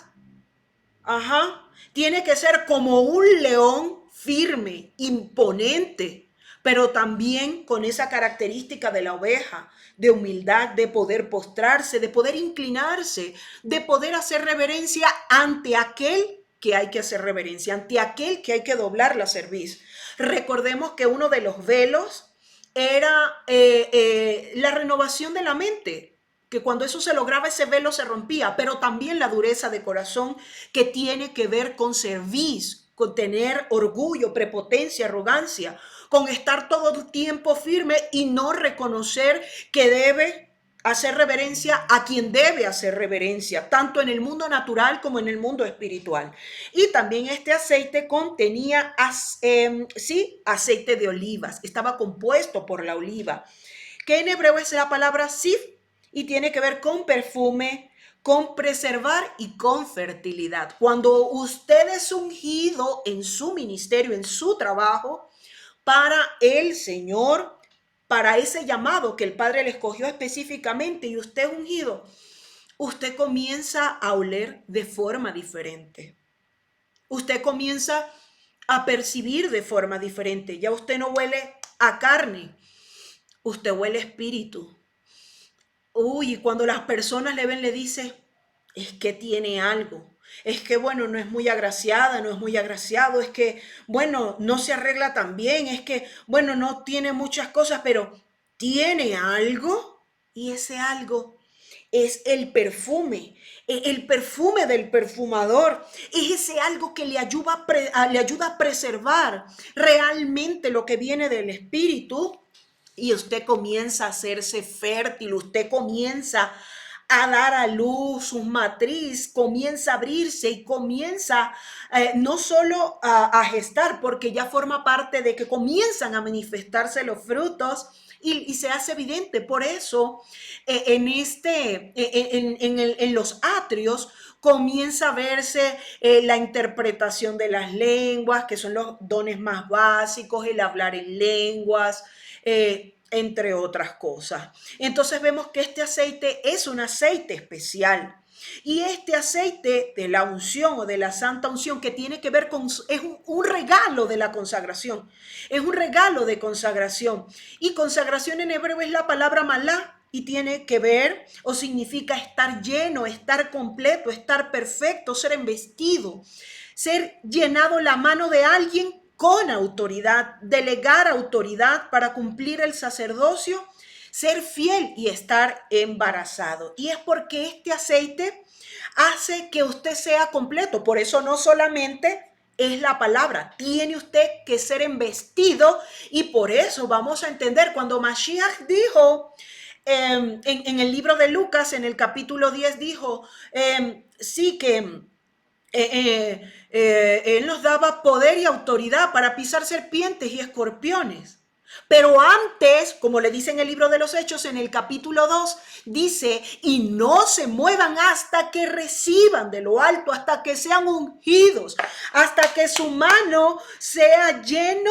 Ajá. Tiene que ser como un león firme, imponente, pero también con esa característica de la oveja, de humildad, de poder postrarse, de poder inclinarse, de poder hacer reverencia ante aquel que hay que hacer reverencia, ante aquel que hay que doblar la cerviz. Recordemos que uno de los velos era la renovación de la mente, que cuando eso se lograba ese velo se rompía, pero también la dureza de corazón que tiene que ver con cerviz, con tener orgullo, prepotencia, arrogancia, con estar todo el tiempo firme y no reconocer que debe hacer reverencia a quien debe hacer reverencia, tanto en el mundo natural como en el mundo espiritual. Y también este aceite contenía, sí, aceite de olivas, estaba compuesto por la oliva, que en hebreo es la palabra sif, y tiene que ver con perfume, con preservar y con fertilidad. Cuando usted es ungido en su ministerio, en su trabajo, para el Señor, para ese llamado que el Padre le escogió específicamente y usted es ungido, usted comienza a oler de forma diferente. Usted comienza a percibir de forma diferente. Ya usted no huele a carne, usted huele a espíritu. Uy, y cuando las personas le ven, le dicen, es que tiene algo. Es que, bueno, no es muy agraciada, no es muy agraciado, es que, bueno, no se arregla tan bien, es que, bueno, no tiene muchas cosas, pero tiene algo, y ese algo es el perfume del perfumador, es ese algo que le ayuda a preservar realmente lo que viene del espíritu, y usted comienza a hacerse fértil, usted comienza a dar a luz, su matriz comienza a abrirse y comienza no solo a gestar, porque ya forma parte de que comienzan a manifestarse los frutos y se hace evidente. Por eso en los atrios comienza a verse la interpretación de las lenguas, que son los dones más básicos, el hablar en lenguas, entre otras cosas. Entonces vemos que este aceite es un aceite especial. Y este aceite de la unción o de la santa unción que tiene que ver con, es un regalo de la consagración, es un regalo de consagración. Y consagración en hebreo es la palabra malá y tiene que ver o significa estar lleno, estar completo, estar perfecto, ser embestido, ser llenado la mano de alguien con autoridad, delegar autoridad para cumplir el sacerdocio, ser fiel y estar embarazado. Y es porque este aceite hace que usted sea completo. Por eso no solamente es la palabra, tiene usted que ser embestido, y por eso vamos a entender cuando Mashiach dijo en el libro de Lucas, en el capítulo 10, dijo, sí que él nos daba poder y autoridad para pisar serpientes y escorpiones. Pero antes, como le dice en el libro de los Hechos, en el capítulo 2, dice, y no se muevan hasta que reciban de lo alto, hasta que sean ungidos, hasta que su mano sea lleno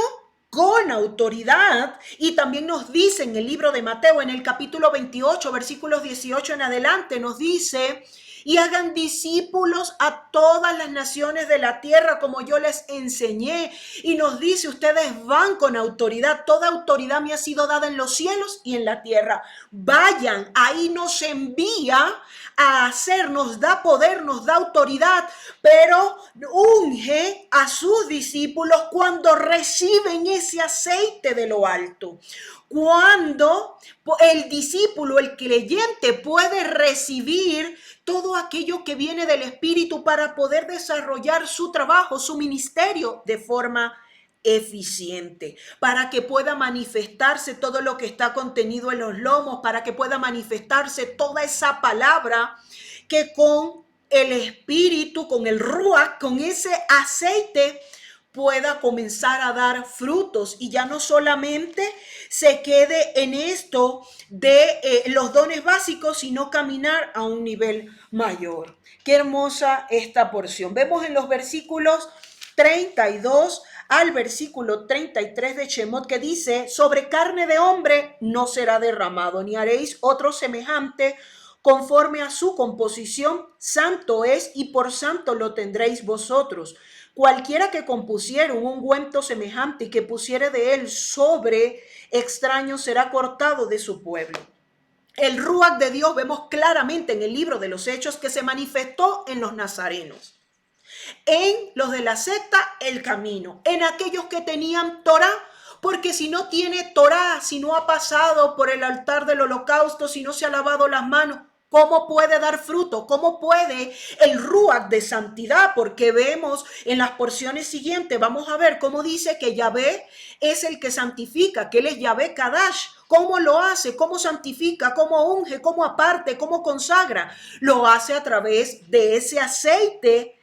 con autoridad. Y también nos dice en el libro de Mateo, en el capítulo 28, versículos 18 en adelante, nos dice, y hagan discípulos a todas las naciones de la tierra como yo les enseñé. Y nos dice, ustedes van con autoridad, toda autoridad me ha sido dada en los cielos y en la tierra. Vayan, ahí nos envía a hacer, nos da poder, nos da autoridad, pero unge a sus discípulos cuando reciben ese aceite de lo alto. Cuando el discípulo, el creyente, puede recibir todo aquello que viene del Espíritu para poder desarrollar su trabajo, su ministerio de forma eficiente, para que pueda manifestarse todo lo que está contenido en los lomos, para que pueda manifestarse toda esa palabra que con el espíritu, con el ruach, con ese aceite pueda comenzar a dar frutos y ya no solamente se quede en esto de los dones básicos, sino caminar a un nivel mayor. Qué hermosa esta porción. Vemos en los versículos 32 al versículo 33 de Shemot que dice: sobre carne de hombre no será derramado, ni haréis otro semejante conforme a su composición, santo es y por santo lo tendréis vosotros. Cualquiera que compusiera un ungüento semejante y que pusiere de él sobre extraño será cortado de su pueblo. El ruach de Dios vemos claramente en el libro de los Hechos que se manifestó en los nazarenos, en los de la secta El Camino, en aquellos que tenían Torá, porque si no tiene Torá, si no ha pasado por el altar del holocausto, si no se ha lavado las manos, ¿cómo puede dar fruto? ¿Cómo puede el ruach de santidad? Porque vemos en las porciones siguientes, vamos a ver cómo dice que Yahvé es el que santifica, que él es Yahvé Kadash. ¿Cómo lo hace? ¿Cómo santifica? ¿Cómo unge? ¿Cómo aparte? ¿Cómo consagra? Lo hace a través de ese aceite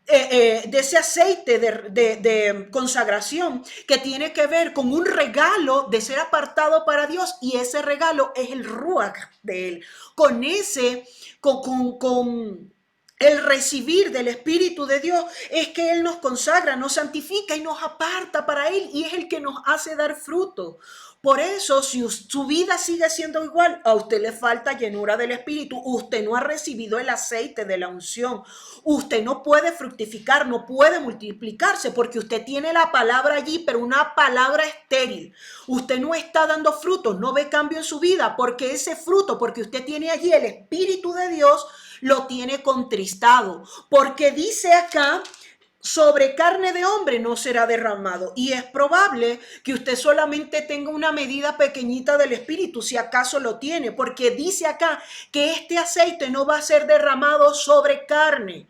de consagración que tiene que ver con un regalo de ser apartado para Dios, y ese regalo es el ruach de él. Con ese, con el recibir del Espíritu de Dios es que Él nos consagra, nos santifica y nos aparta para Él, y es el que nos hace dar fruto. Por eso, si su vida sigue siendo igual, a usted le falta llenura del Espíritu, usted no ha recibido el aceite de la unción, usted no puede fructificar, no puede multiplicarse, porque usted tiene la palabra allí, pero una palabra estéril. Usted no está dando frutos, no ve cambio en su vida, porque ese fruto, porque usted tiene allí el Espíritu de Dios, lo tiene contristado, porque dice acá: sobre carne de hombre no será derramado. Y es probable que usted solamente tenga una medida pequeñita del Espíritu, si acaso lo tiene, porque dice acá que este aceite no va a ser derramado sobre carne,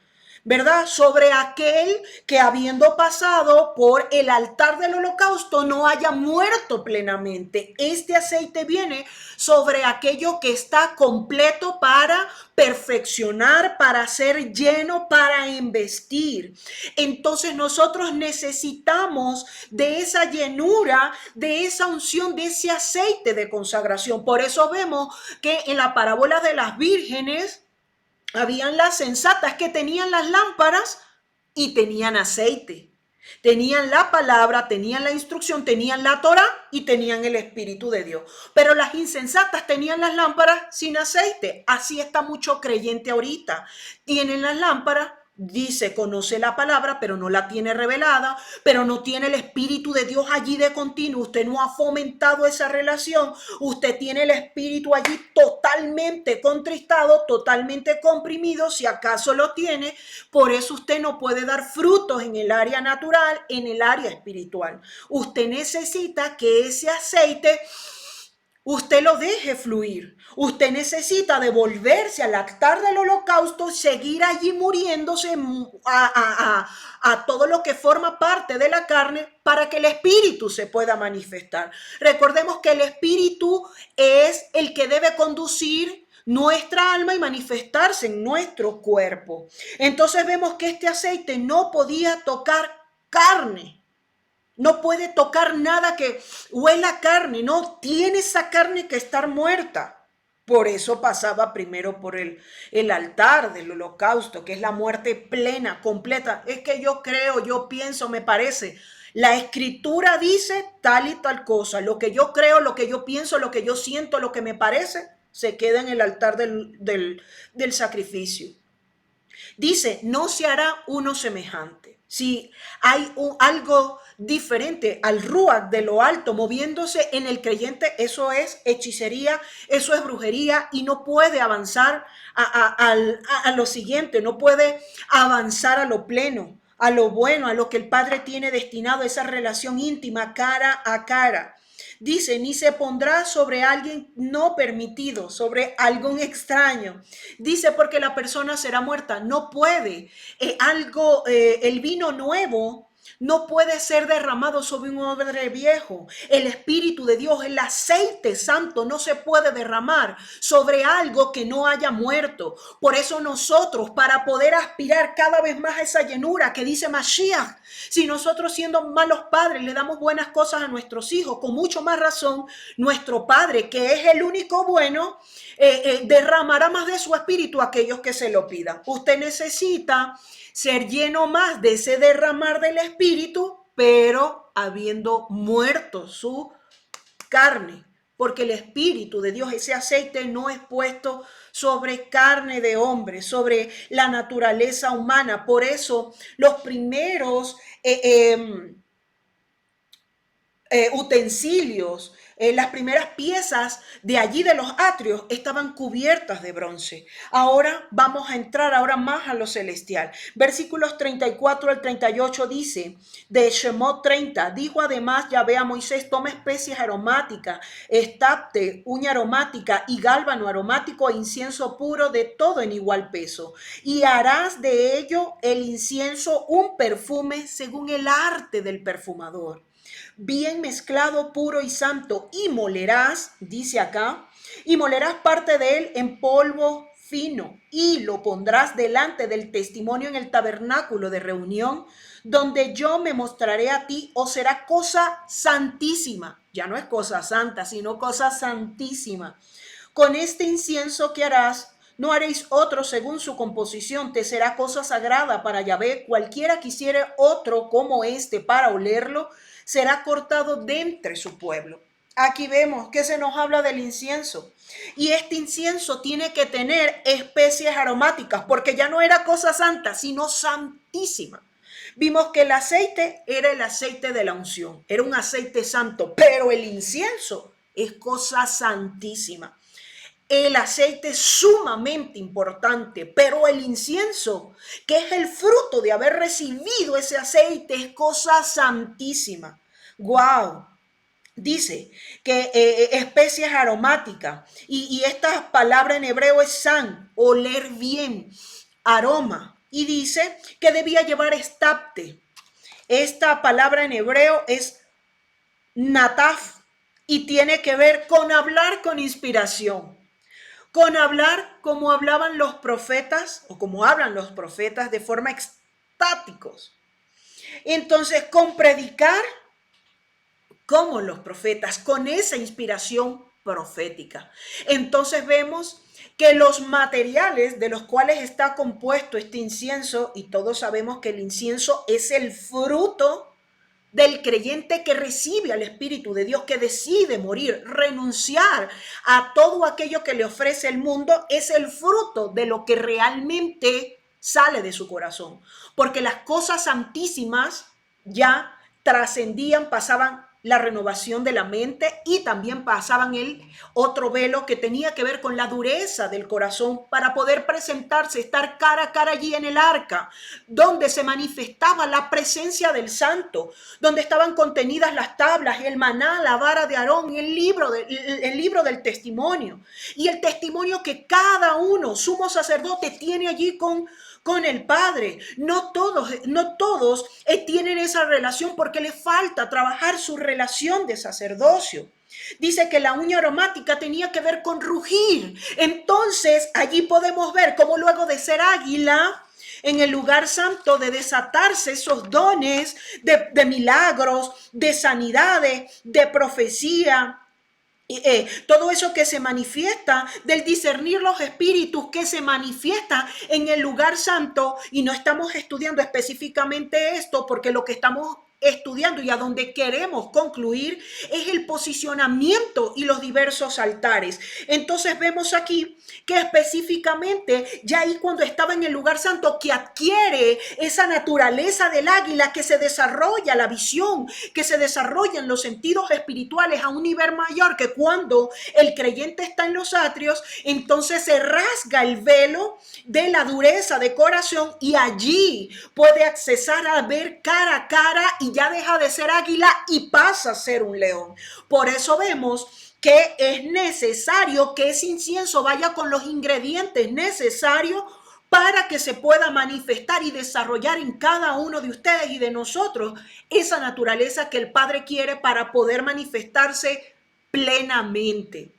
¿verdad? Sobre aquel que, habiendo pasado por el altar del holocausto, no haya muerto plenamente. Este aceite viene sobre aquello que está completo para perfeccionar, para ser lleno, para investir. Entonces nosotros necesitamos de esa llenura, de esa unción, de ese aceite de consagración. Por eso vemos que en la parábola de las vírgenes, habían las sensatas que tenían las lámparas y tenían aceite. Tenían la palabra, tenían la instrucción, tenían la Torá y tenían el Espíritu de Dios. Pero las insensatas tenían las lámparas sin aceite. Así está mucho creyente ahorita. Tienen las lámparas, dice, conoce la palabra, pero no la tiene revelada, pero no tiene el Espíritu de Dios allí de continuo. Usted no ha fomentado esa relación. Usted tiene el Espíritu allí totalmente contristado, totalmente comprimido, si acaso lo tiene. Por eso usted no puede dar frutos en el área natural, en el área espiritual. Usted necesita que ese aceite usted lo deje fluir. Usted necesita devolverse al altar del holocausto, seguir allí muriéndose a todo lo que forma parte de la carne, para que el espíritu se pueda manifestar. Recordemos que el espíritu es el que debe conducir nuestra alma y manifestarse en nuestro cuerpo. Entonces vemos que este aceite no podía tocar carne. No puede tocar nada que huela a carne, no tiene esa carne que estar muerta. Por eso pasaba primero por el altar del holocausto, que es la muerte plena, completa. Es que yo creo, yo pienso, me parece. La escritura dice tal y tal cosa. Lo que yo creo, lo que yo pienso, lo que yo siento, lo que me parece, se queda en el altar del sacrificio. Dice, no se hará uno semejante. Si hay algo diferente al ruach de lo alto moviéndose en el creyente, eso es hechicería, eso es brujería, y no puede avanzar a lo siguiente, no puede avanzar a lo pleno, a lo bueno, a lo que el Padre tiene destinado, esa relación íntima cara a cara. Dice, ni se pondrá sobre alguien no permitido, sobre algún extraño. Dice, porque la persona será muerta. No puede. El vino nuevo no puede ser derramado sobre un odre viejo. El Espíritu de Dios, el aceite santo, no se puede derramar sobre algo que no haya muerto. Por eso nosotros, para poder aspirar cada vez más a esa llenura que dice Mashiach, si nosotros siendo malos padres le damos buenas cosas a nuestros hijos, con mucho más razón, nuestro Padre, que es el único bueno, derramará más de su Espíritu a aquellos que se lo pidan. Usted necesita ser lleno más de ese derramar del Espíritu, pero habiendo muerto su carne, porque el Espíritu de Dios, ese aceite no es puesto sobre carne de hombre, sobre la naturaleza humana. Por eso los primeros utensilios, las primeras piezas de allí de los atrios estaban cubiertas de bronce. Ahora vamos a entrar ahora más a lo celestial. Versículos 34 al 38 dice, de Shemot 30, dijo además Yahvé a Moisés, toma especies aromáticas, estapte, uña aromática y gálbano aromático e incienso puro de todo en igual peso. Y harás de ello el incienso un perfume según el arte del perfumador, bien mezclado, puro y santo, y molerás, dice acá, y molerás parte de él en polvo fino, y lo pondrás delante del testimonio en el tabernáculo de reunión, donde yo me mostraré a ti, o será cosa santísima. Ya no es cosa santa, sino cosa santísima. Con este incienso que harás, no haréis otro según su composición, te será cosa sagrada para Yahvé. Cualquiera quisiere otro como este para olerlo, será cortado de entre su pueblo. Aquí vemos que se nos habla del incienso. Y este incienso tiene que tener especies aromáticas, porque ya no era cosa santa, sino santísima. Vimos que el aceite era el aceite de la unción, era un aceite santo, pero el incienso es cosa santísima. El aceite es sumamente importante, pero el incienso, que es el fruto de haber recibido ese aceite, es cosa santísima. ¡Guau! Dice que especies aromáticas, y esta palabra en hebreo es san, oler bien, aroma, y dice que debía llevar estapte. Esta palabra en hebreo es nataf y tiene que ver con hablar con inspiración, con hablar como hablaban los profetas o como hablan los profetas de forma extáticos. Entonces, con predicar como los profetas, con esa inspiración profética. Entonces vemos que los materiales de los cuales está compuesto este incienso, y todos sabemos que el incienso es el fruto del creyente que recibe al Espíritu de Dios, que decide morir, renunciar a todo aquello que le ofrece el mundo, es el fruto de lo que realmente sale de su corazón. Porque las cosas santísimas ya trascendían, pasaban la renovación de la mente y también pasaban el otro velo que tenía que ver con la dureza del corazón para poder presentarse, estar cara a cara allí en el arca, donde se manifestaba la presencia del santo, donde estaban contenidas las tablas, el maná, la vara de Aarón, el libro del testimonio, y el testimonio que cada uno, sumo sacerdote, tiene allí con el Padre. No todos tienen esa relación porque les falta trabajar su relación de sacerdocio. Dice que la uña aromática tenía que ver con rugir. Entonces allí podemos ver cómo luego de ser águila en el lugar santo, de desatarse esos dones de milagros, de sanidades, de profecía, todo eso que se manifiesta, del discernir los espíritus que se manifiesta en el lugar santo. Y no estamos estudiando específicamente esto porque lo que estamos estudiando y a donde queremos concluir es el posicionamiento y los diversos altares. Entonces vemos aquí que específicamente ya ahí cuando estaba en el lugar santo, que adquiere esa naturaleza del águila, que se desarrolla la visión, que se desarrollan los sentidos espirituales a un nivel mayor, que cuando el creyente está en los atrios, entonces se rasga el velo de la dureza de corazón y allí puede accesar a ver cara a cara y ya deja de ser águila y pasa a ser un león. Por eso vemos que es necesario que ese incienso vaya con los ingredientes necesarios para que se pueda manifestar y desarrollar en cada uno de ustedes y de nosotros esa naturaleza que el Padre quiere para poder manifestarse plenamente.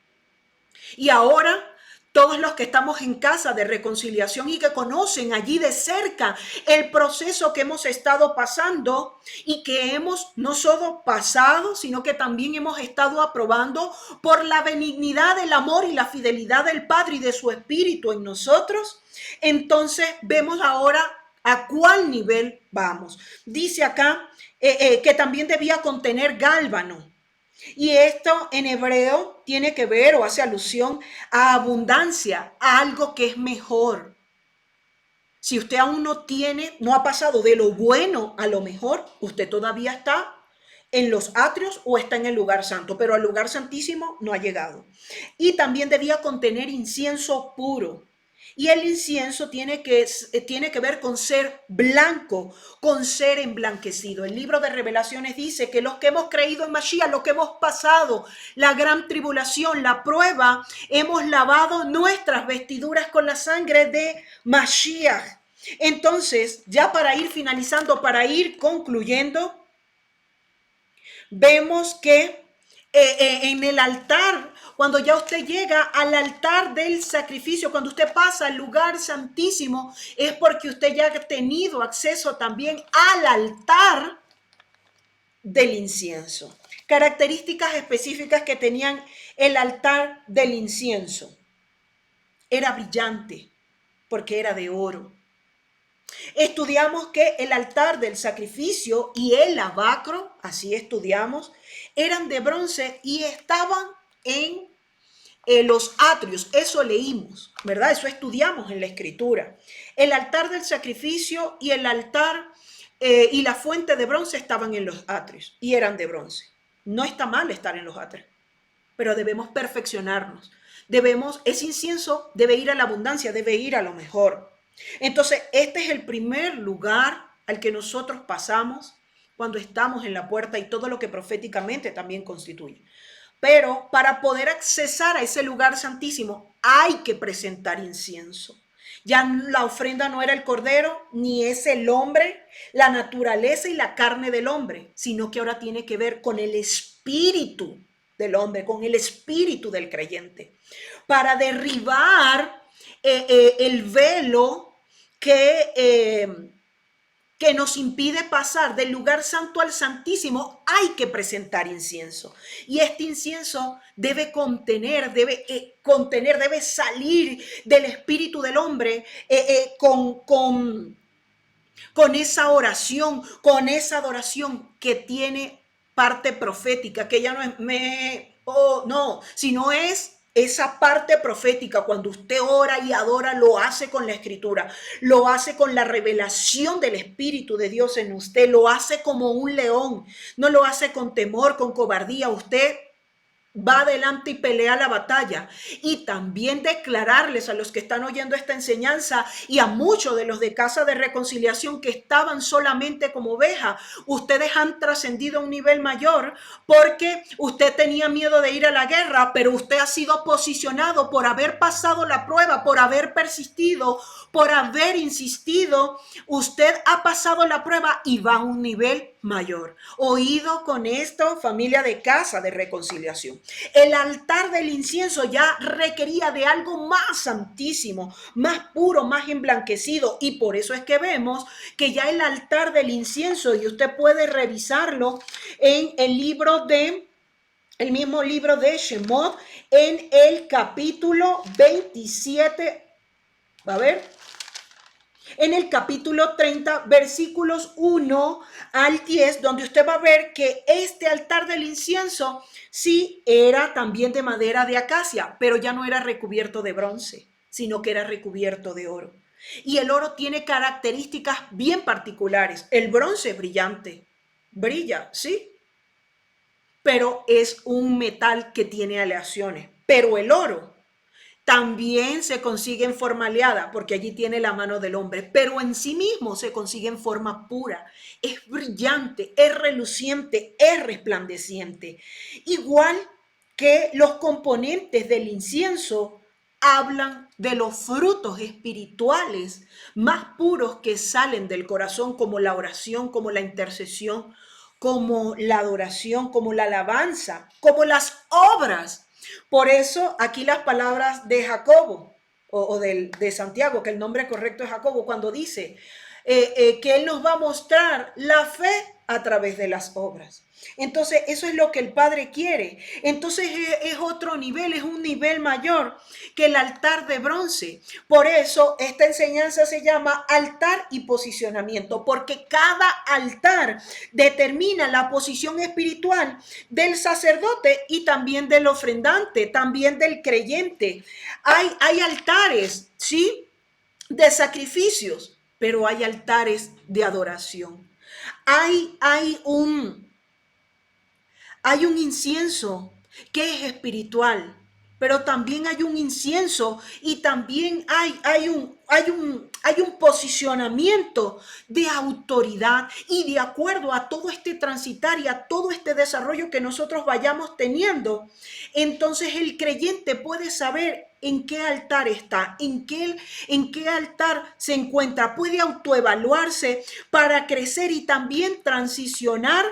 Y ahora, todos los que estamos en casa de reconciliación y que conocen allí de cerca el proceso que hemos estado pasando y que hemos no solo pasado, sino que también hemos estado aprobando por la benignidad, el amor y la fidelidad del Padre y de su Espíritu en nosotros, entonces vemos ahora a cuál nivel vamos. Dice acá que también debía contener gálbano. Y esto en hebreo tiene que ver o hace alusión a abundancia, a algo que es mejor. Si usted aún no ha pasado de lo bueno a lo mejor, usted todavía está en los atrios o está en el lugar santo, pero al lugar santísimo no ha llegado. Y también debía contener incienso puro. Y el incienso tiene que ver con ser blanco, con ser emblanquecido. El libro de Revelaciones dice que los que hemos creído en Mashiach, los que hemos pasado la gran tribulación, la prueba, hemos lavado nuestras vestiduras con la sangre de Mashiach. Entonces, ya para ir finalizando, para ir concluyendo, vemos que en el altar, cuando ya usted llega al altar del sacrificio, cuando usted pasa al lugar santísimo, es porque usted ya ha tenido acceso también al altar del incienso. Características específicas que tenían el altar del incienso. Era brillante porque era de oro. Estudiamos que el altar del sacrificio y el lavacro, así estudiamos, eran de bronce y estaban en los atrios. Eso leímos, ¿verdad? Eso estudiamos en la escritura. El altar del sacrificio y el altar y la fuente de bronce estaban en los atrios y eran de bronce. No está mal estar en los atrios, pero debemos perfeccionarnos. Ese incienso debe ir a la abundancia, debe ir a lo mejor. Entonces, este es el primer lugar al que nosotros pasamos cuando estamos en la puerta y todo lo que proféticamente también constituye. Pero para poder accesar a ese lugar santísimo hay que presentar incienso. Ya la ofrenda no era el cordero, ni es el hombre, la naturaleza y la carne del hombre, sino que ahora tiene que ver con el espíritu del hombre, con el espíritu del creyente, para derribar el velo que nos impide pasar del lugar santo al santísimo. Hay que presentar incienso. Y este incienso debe debe salir del espíritu del hombre con esa oración, con esa adoración que tiene parte profética, que ya no es sino es esa parte profética. Cuando usted ora y adora, lo hace con la escritura, lo hace con la revelación del Espíritu de Dios en usted, lo hace como un león, no lo hace con temor, con cobardía. Usted va adelante y pelea la batalla. Y también declararles a los que están oyendo esta enseñanza y a muchos de los de Casa de Reconciliación que estaban solamente como ovejas, ustedes han trascendido a un nivel mayor porque usted tenía miedo de ir a la guerra, pero usted ha sido posicionado por haber pasado la prueba, por haber persistido, por haber insistido. Usted ha pasado la prueba y va a un nivel mayor. Oído con esto, familia de Casa de Reconciliación. El altar del incienso ya requería de algo más santísimo, más puro, más emblanquecido, y por eso es que vemos que ya el altar del incienso, y usted puede revisarlo en el mismo libro de Shemot, en el capítulo 27, a ver, en el capítulo 30, versículos 1 al 10, donde usted va a ver que este altar del incienso sí era también de madera de acacia, pero ya no era recubierto de bronce, sino que era recubierto de oro. Y el oro tiene características bien particulares. El bronce es brillante, brilla, ¿sí? Pero es un metal que tiene aleaciones. Pero el oro también se consigue en forma aleada, porque allí tiene la mano del hombre, pero en sí mismo se consigue en forma pura. Es brillante, es reluciente, es resplandeciente. Igual que los componentes del incienso hablan de los frutos espirituales más puros que salen del corazón, como la oración, como la intercesión, como la adoración, como la alabanza, como las obras. Por eso aquí las palabras de Jacobo de Santiago, que el nombre correcto es Jacobo, cuando dice que Él nos va a mostrar la fe a través de las obras. Entonces, eso es lo que el Padre quiere. Entonces, es otro nivel, es un nivel mayor que el altar de bronce. Por eso, esta enseñanza se llama altar y posicionamiento, porque cada altar determina la posición espiritual del sacerdote y también del ofrendante, también del creyente. Hay altares, ¿sí? De sacrificios, pero hay altares de adoración. Hay, hay un, hay un incienso que es espiritual, pero también hay un incienso y también hay un posicionamiento de autoridad y de acuerdo a todo este transitar y a todo este desarrollo que nosotros vayamos teniendo, entonces el creyente puede saber en qué altar está, en qué altar se encuentra, puede autoevaluarse para crecer y también transicionar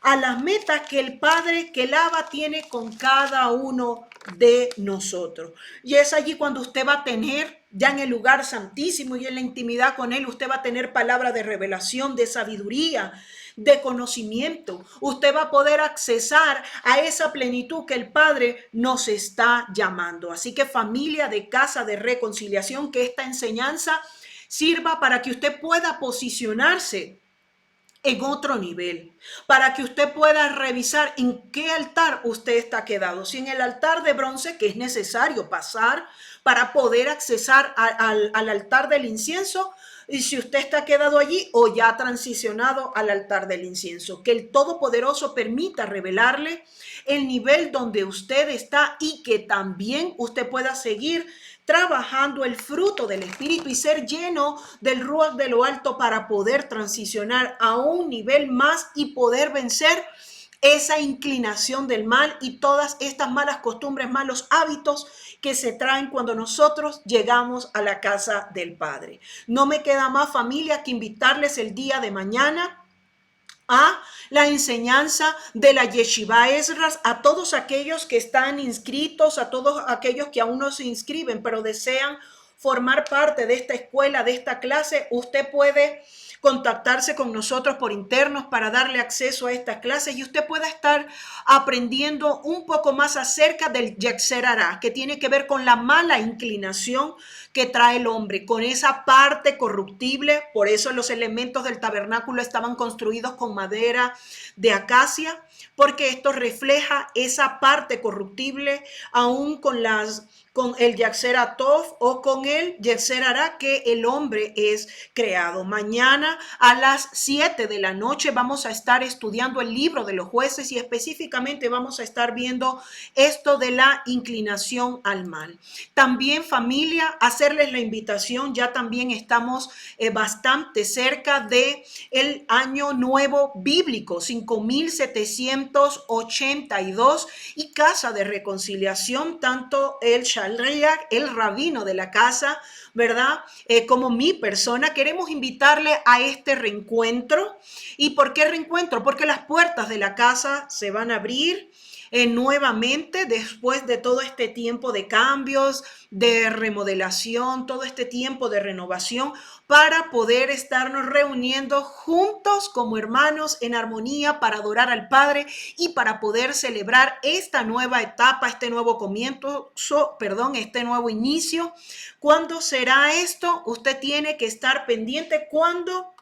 a las metas que el Padre, que el Abba tiene con cada uno de nosotros. Y es allí cuando usted va a tener, ya en el lugar santísimo y en la intimidad con Él, usted va a tener palabra de revelación, de sabiduría, de conocimiento. Usted va a poder accesar a esa plenitud que el Padre nos está llamando. Así que familia de Casa de Reconciliación, que esta enseñanza sirva para que usted pueda posicionarse en otro nivel, para que usted pueda revisar en qué altar usted está quedado. Si en el altar de bronce, que es necesario pasar para poder accesar al altar del incienso, y si usted está quedado allí o ya ha transicionado al altar del incienso, que el Todopoderoso permita revelarle el nivel donde usted está y que también usted pueda seguir trabajando el fruto del Espíritu y ser lleno del Ruach de lo alto para poder transicionar a un nivel más y poder vencer esa inclinación del mal y todas estas malas costumbres, malos hábitos que se traen cuando nosotros llegamos a la casa del Padre. No me queda más, familia, que invitarles el día de mañana a la enseñanza de la Yeshiva Esdras, a todos aquellos que están inscritos, a todos aquellos que aún no se inscriben, pero desean formar parte de esta escuela, de esta clase. Usted puede contactarse con nosotros por internos para darle acceso a estas clases y usted pueda estar aprendiendo un poco más acerca del Yetzer Hará, que tiene que ver con la mala inclinación que trae el hombre, con esa parte corruptible. Por eso los elementos del tabernáculo estaban construidos con madera de acacia, porque esto refleja esa parte corruptible, aún con el Yetzer Hatov o con el Yetzer Hará que el hombre es creado. Mañana a las 7 de la noche vamos a estar estudiando el libro de los jueces y específicamente vamos a estar viendo esto de la inclinación al mal. También, familia, hacerles la invitación, ya también estamos bastante cerca de el año nuevo bíblico, 5782, y Casa de Reconciliación, tanto el Shalriak, el rabino de la casa, ¿verdad? Como mi persona, queremos invitarle a este reencuentro. ¿Y por qué reencuentro? Porque las puertas de la casa se van a abrir nuevamente después de todo este tiempo de cambios, de remodelación, todo este tiempo de renovación, para poder estarnos reuniendo juntos como hermanos en armonía para adorar al Padre y para poder celebrar esta nueva etapa, este nuevo comienzo, este nuevo inicio. ¿Cuándo será esto? Usted tiene que estar pendiente cuando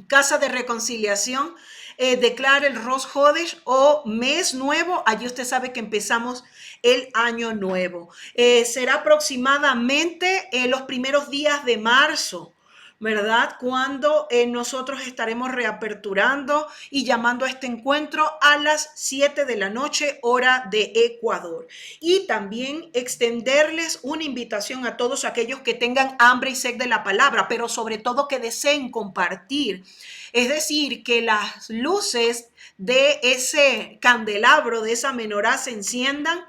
Casa de Reconciliación declara el Rosh Hodesh o mes nuevo. Allí usted sabe que empezamos el año nuevo. Será aproximadamente los primeros días de marzo, ¿verdad? Cuando nosotros estaremos reaperturando y llamando a este encuentro a las 7 de la noche, hora de Ecuador. Y también extenderles una invitación a todos aquellos que tengan hambre y sed de la palabra, pero sobre todo que deseen compartir. Es decir, que las luces de ese candelabro, de esa menorá se enciendan,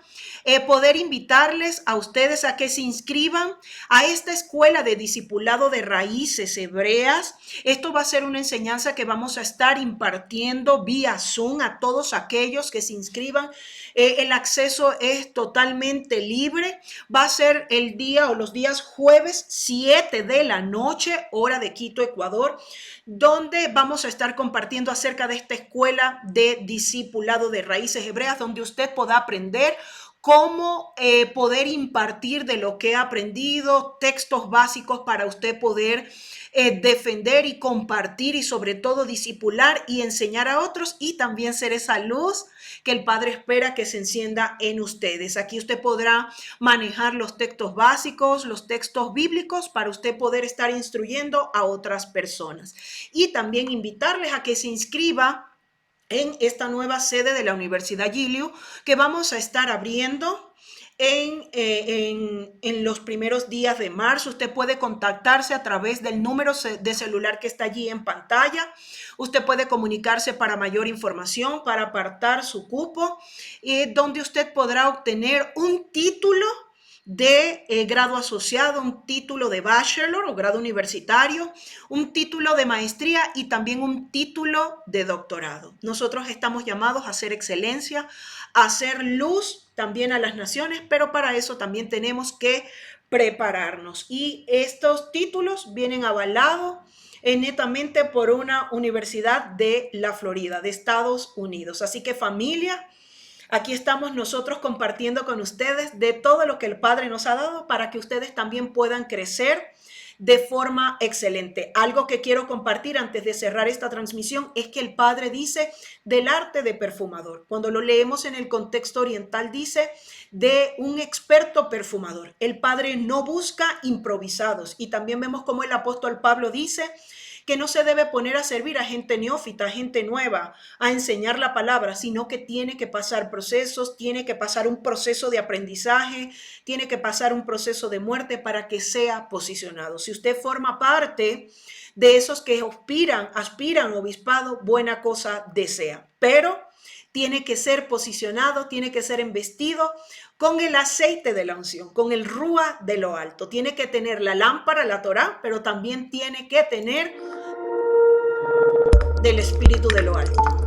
poder invitarles a ustedes a que se inscriban a esta escuela de discipulado de raíces hebreas. Esto va a ser una enseñanza que vamos a estar impartiendo vía Zoom a todos aquellos que se inscriban. El acceso es totalmente libre. Va a ser el día o los días jueves 7 de la noche, hora de Quito, Ecuador, donde vamos a estar compartiendo acerca de esta escuela de discipulado de raíces hebreas, donde usted pueda aprender cómo poder impartir de lo que ha aprendido, textos básicos para usted poder defender y compartir y sobre todo discipular y enseñar a otros, y también ser esa luz que el Padre espera que se encienda en ustedes. Aquí usted podrá manejar los textos básicos, los textos bíblicos para usted poder estar instruyendo a otras personas. Y también invitarles a que se inscriba en esta nueva sede de la Universidad Giglio que vamos a estar abriendo en los primeros días de marzo. Usted puede contactarse a través del número de celular que está allí en pantalla. Usted puede comunicarse para mayor información, para apartar su cupo, donde usted podrá obtener un título de grado asociado, un título de bachelor o grado universitario, un título de maestría y también un título de doctorado. Nosotros estamos llamados a hacer excelencia, a hacer luz también a las naciones, pero para eso también tenemos que prepararnos. Y estos títulos vienen avalados netamente por una universidad de la Florida, de Estados Unidos. Así que familia, aquí estamos nosotros compartiendo con ustedes de todo lo que el Padre nos ha dado para que ustedes también puedan crecer de forma excelente. Algo que quiero compartir antes de cerrar esta transmisión es que el Padre dice del arte de perfumador. Cuando lo leemos en el contexto oriental dice de un experto perfumador. El Padre no busca improvisados, y también vemos como el apóstol Pablo dice que no se debe poner a servir a gente neófita, a gente nueva, a enseñar la palabra, sino que tiene que pasar procesos, tiene que pasar un proceso de aprendizaje, tiene que pasar un proceso de muerte para que sea posicionado. Si usted forma parte de esos que aspiran obispado, buena cosa desea, pero tiene que ser posicionado, tiene que ser embestido con el aceite de la unción, con el rúa de lo alto. Tiene que tener la lámpara, la Torá, pero también tiene que tener del Espíritu de lo alto.